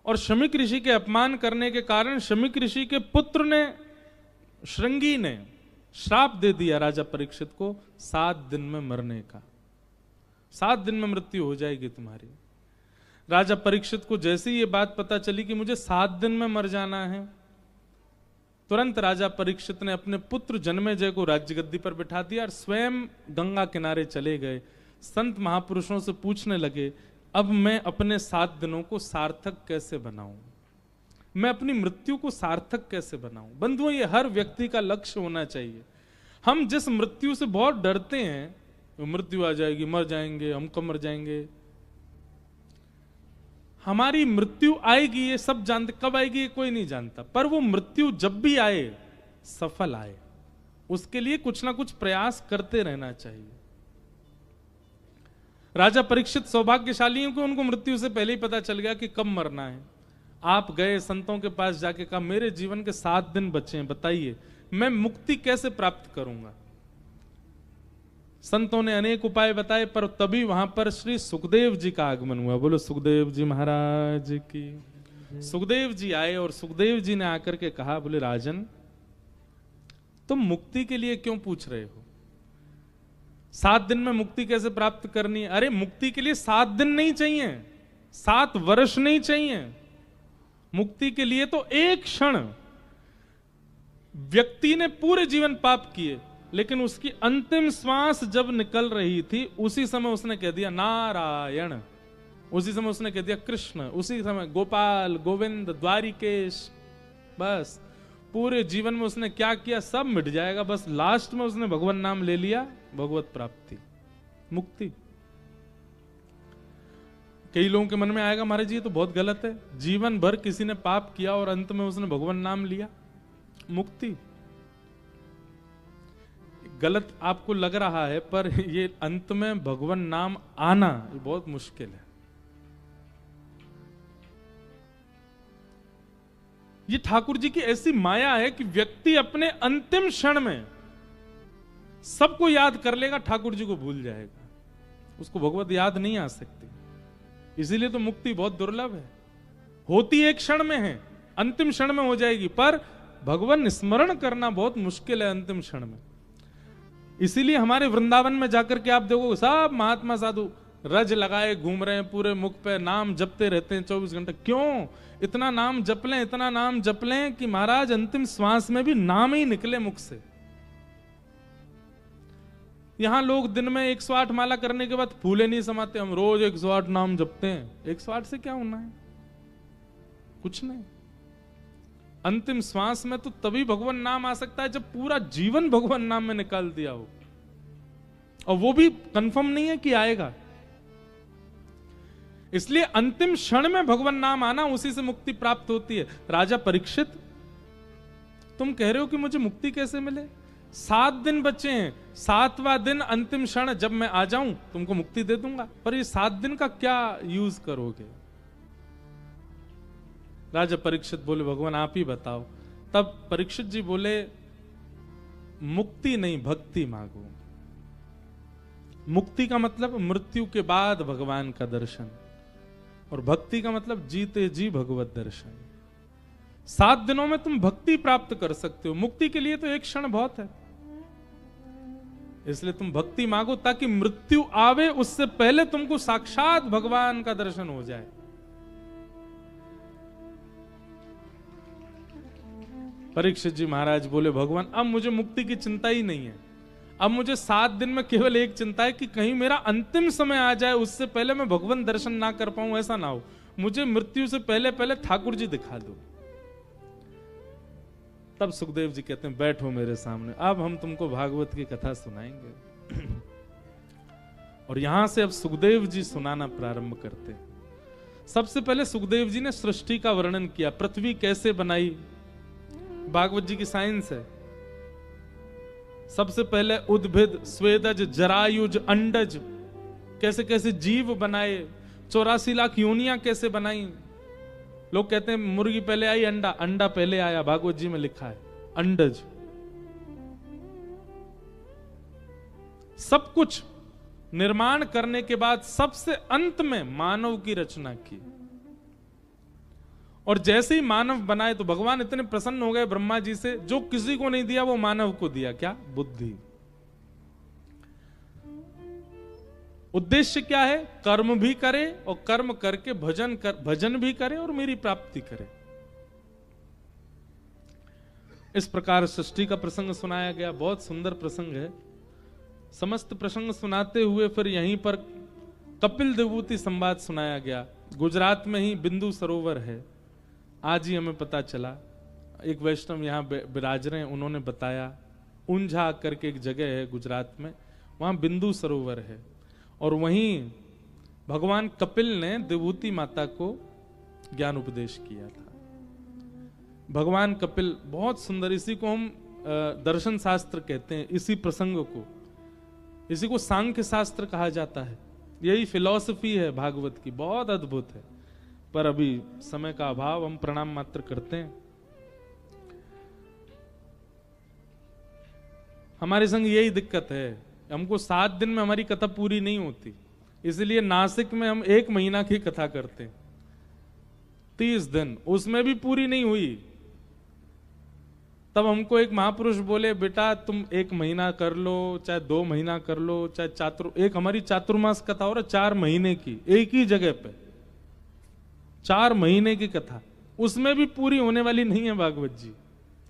और शमीक ऋषि के अपमान करने के कारण शमीक ऋषि के पुत्र ने, श्रृंगी ने श्राप दे दिया राजा परीक्षित को 7 दिन में मरने का। 7 दिन में मृत्यु हो जाएगी तुम्हारी। राजा परीक्षित को जैसे ही ये बात पता चली कि मुझे 7 दिन में मर जाना है, तुरंत राजा परीक्षित ने अपने पुत्र जन्मेजय को राज्य गद्दी पर बिठा दिया और स्वयं गंगा किनारे चले गए। संत महापुरुषों से पूछने लगे, अब मैं अपने 7 दिनों को सार्थक कैसे बनाऊं, मैं अपनी मृत्यु को सार्थक कैसे बनाऊं। बंधुओं, ये हर व्यक्ति का लक्ष्य होना चाहिए। हम जिस मृत्यु से बहुत डरते हैं, मृत्यु आ जाएगी, मर जाएंगे, हम कब मर जाएंगे, हमारी मृत्यु आएगी ये सब जानते, कब आएगी ये कोई नहीं जानता, पर वो मृत्यु जब भी आए सफल आए, उसके लिए कुछ ना कुछ प्रयास करते रहना चाहिए। राजा परीक्षित सौभाग्यशाली हैं कि उनको मृत्यु से पहले ही पता चल गया कि कब मरना है। आप गए संतों के पास जाके कहा, मेरे जीवन के 7 दिन बचे हैं, बताइए मैं मुक्ति कैसे प्राप्त करूंगा। संतों ने अनेक उपाय बताए, पर तभी वहां पर श्री सुखदेव जी का आगमन हुआ। बोलो सुखदेव जी महाराज की। सुखदेव जी आए और सुखदेव जी ने आकर के कहा, बोले राजन, तुम मुक्ति के लिए क्यों पूछ रहे हो? 7 दिन में मुक्ति कैसे प्राप्त करनी है? अरे मुक्ति के लिए 7 दिन नहीं चाहिए, 7 वर्ष नहीं चाहिए। मुक्ति के लिए तो एक क्षण। व्यक्ति ने पूरे जीवन पाप किए, लेकिन उसकी अंतिम श्वास जब निकल रही थी, उसी समय उसने कह दिया नारायण, उसी समय उसने कह दिया कृष्ण, उसी समय गोपाल, गोविंद, द्वारिकेश। बस पूरे जीवन में उसने क्या किया सब मिट जाएगा, बस लास्ट में उसने भगवान नाम ले लिया, भगवत प्राप्ति, मुक्ति। कई लोगों के मन में आएगा, महाराज जी ये तो बहुत गलत है, जीवन भर किसी ने पाप किया और अंत में उसने भगवान नाम लिया, मुक्ति। गलत आपको लग रहा है, पर ये अंत में भगवान नाम आना ये बहुत मुश्किल है। ये ठाकुर जी की ऐसी माया है कि व्यक्ति अपने अंतिम क्षण में सबको याद कर लेगा, ठाकुर जी को भूल जाएगा, उसको भगवत याद नहीं आ सकती। इसीलिए तो मुक्ति बहुत दुर्लभ है। होती एक क्षण में है, अंतिम क्षण में हो जाएगी, पर भगवान स्मरण करना बहुत मुश्किल है अंतिम क्षण में। इसीलिए हमारे वृंदावन में जाकर के आप देखो, सब महात्मा साधु रज लगाए घूम रहे हैं, पूरे मुख पे नाम जपते रहते हैं 24 घंटे। क्यों इतना नाम जप लें, इतना नाम जप लें कि महाराज अंतिम श्वास में भी नाम ही निकले मुख से। यहां लोग दिन में 108 माला करने के बाद फूले नहीं समाते, हम रोज 108 नाम जपते हैं। 108 से क्या होना है? कुछ नहीं। अंतिम श्वास में तो तभी भगवान नाम आ सकता है जब पूरा जीवन भगवान नाम में निकाल दिया हो, और वो भी कंफर्म नहीं है कि आएगा। इसलिए अंतिम क्षण में भगवान नाम आना, उसी से मुक्ति प्राप्त होती है। राजा परीक्षित, तुम कह रहे हो कि मुझे मुक्ति कैसे मिले? 7 दिन बचे हैं, 7वां दिन अंतिम क्षण जब मैं आ जाऊं तुमको मुक्ति दे दूंगा, पर ये 7 दिन का क्या यूज करोगे? राजा परीक्षित बोले, भगवान आप ही बताओ। तब परीक्षित जी बोले, मुक्ति नहीं भक्ति मांगो। मुक्ति का मतलब मृत्यु के बाद भगवान का दर्शन, और भक्ति का मतलब जीते जी भगवत दर्शन। 7 दिनों में तुम भक्ति प्राप्त कर सकते हो, मुक्ति के लिए तो एक क्षण बहुत है। इसलिए तुम भक्ति मांगो ताकि मृत्यु आवे उससे पहले तुमको साक्षात भगवान का दर्शन हो जाए। परीक्षित जी महाराज बोले, भगवान अब मुझे मुक्ति की चिंता ही नहीं है, अब मुझे 7 दिन में केवल एक चिंता है कि कहीं मेरा अंतिम समय आ जाए, उससे पहले मैं भगवान दर्शन ना कर पाऊं, ऐसा ना हो। मुझे मृत्यु से पहले पहले ठाकुर जी दिखा दो। तब सुखदेव जी कहते हैं, बैठो मेरे सामने, अब हम तुमको भागवत की कथा सुनाएंगे। और यहां से अब सुखदेव जी सुनाना प्रारंभ करते हैं। सबसे पहले सुखदेव जी ने सृष्टि का वर्णन किया, पृथ्वी कैसे बनाई, भागवत जी की साइंस है। सबसे पहले उद्भिद, स्वेदज, जरायुज, अंडज, कैसे कैसे जीव बनाए, 84 लाख योनियां कैसे बनाई। लोग कहते हैं मुर्गी पहले आई, अंडा, अंडा पहले आया, भागवत जी में लिखा है अंडज। सब कुछ निर्माण करने के बाद सबसे अंत में मानव की रचना की। और जैसे ही मानव बनाए तो भगवान इतने प्रसन्न हो गए ब्रह्मा जी से, जो किसी को नहीं दिया वो मानव को दिया। क्या? बुद्धि। उद्देश्य क्या है? कर्म भी करे और कर्म करके भजन भी करे और मेरी प्राप्ति करे। इस प्रकार सृष्टि का प्रसंग सुनाया गया। बहुत सुंदर प्रसंग है। समस्त प्रसंग सुनाते हुए फिर यहीं पर कपिल देवूति संवाद सुनाया गया। गुजरात में ही बिंदु सरोवर है, आज ही हमें पता चला। एक वैष्णव यहाँ विराज रहे हैं, उन्होंने बताया। ऊंझा करके एक जगह है गुजरात में, वहां बिंदु सरोवर है और वहीं भगवान कपिल ने देवूति माता को ज्ञान उपदेश किया था। भगवान कपिल बहुत सुंदर, इसी को हम दर्शन शास्त्र कहते हैं। इसी प्रसंग को, इसी को सांख्य शास्त्र कहा जाता है। यही फिलॉसफी है भागवत की, बहुत अद्भुत है। पर अभी समय का अभाव, हम प्रणाम मात्र करते हैं। हमारे संग यही दिक्कत है, हमको 7 दिन में हमारी कथा पूरी नहीं होती, इसलिए नासिक में हम 1 महीना की कथा करते हैं। 30 दिन, उसमें भी पूरी नहीं हुई। तब हमको एक महापुरुष बोले, बेटा तुम 1 महीना कर लो, चाहे 2 महीना कर लो, चाहे एक हमारी चातुर्मास कथा हो रहा 4 महीने की, एक ही जगह पे 4 महीने की कथा, उसमें भी पूरी होने वाली नहीं है भागवत जी,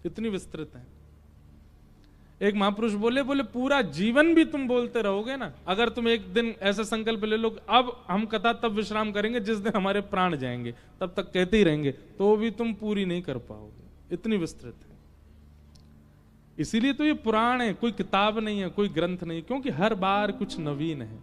इतनी विस्तृत है। एक महापुरुष बोले पूरा जीवन भी तुम बोलते रहोगे ना, अगर तुम एक दिन ऐसा संकल्प ले लो, अब हम कथा तब विश्राम करेंगे जिस दिन हमारे प्राण जाएंगे, तब तक कहते ही रहेंगे, तो भी तुम पूरी नहीं कर पाओगे, इतनी विस्तृत है। इसीलिए तो ये पुराण है, कोई किताब नहीं है, कोई ग्रंथ नहीं, क्योंकि हर बार कुछ नवीन है।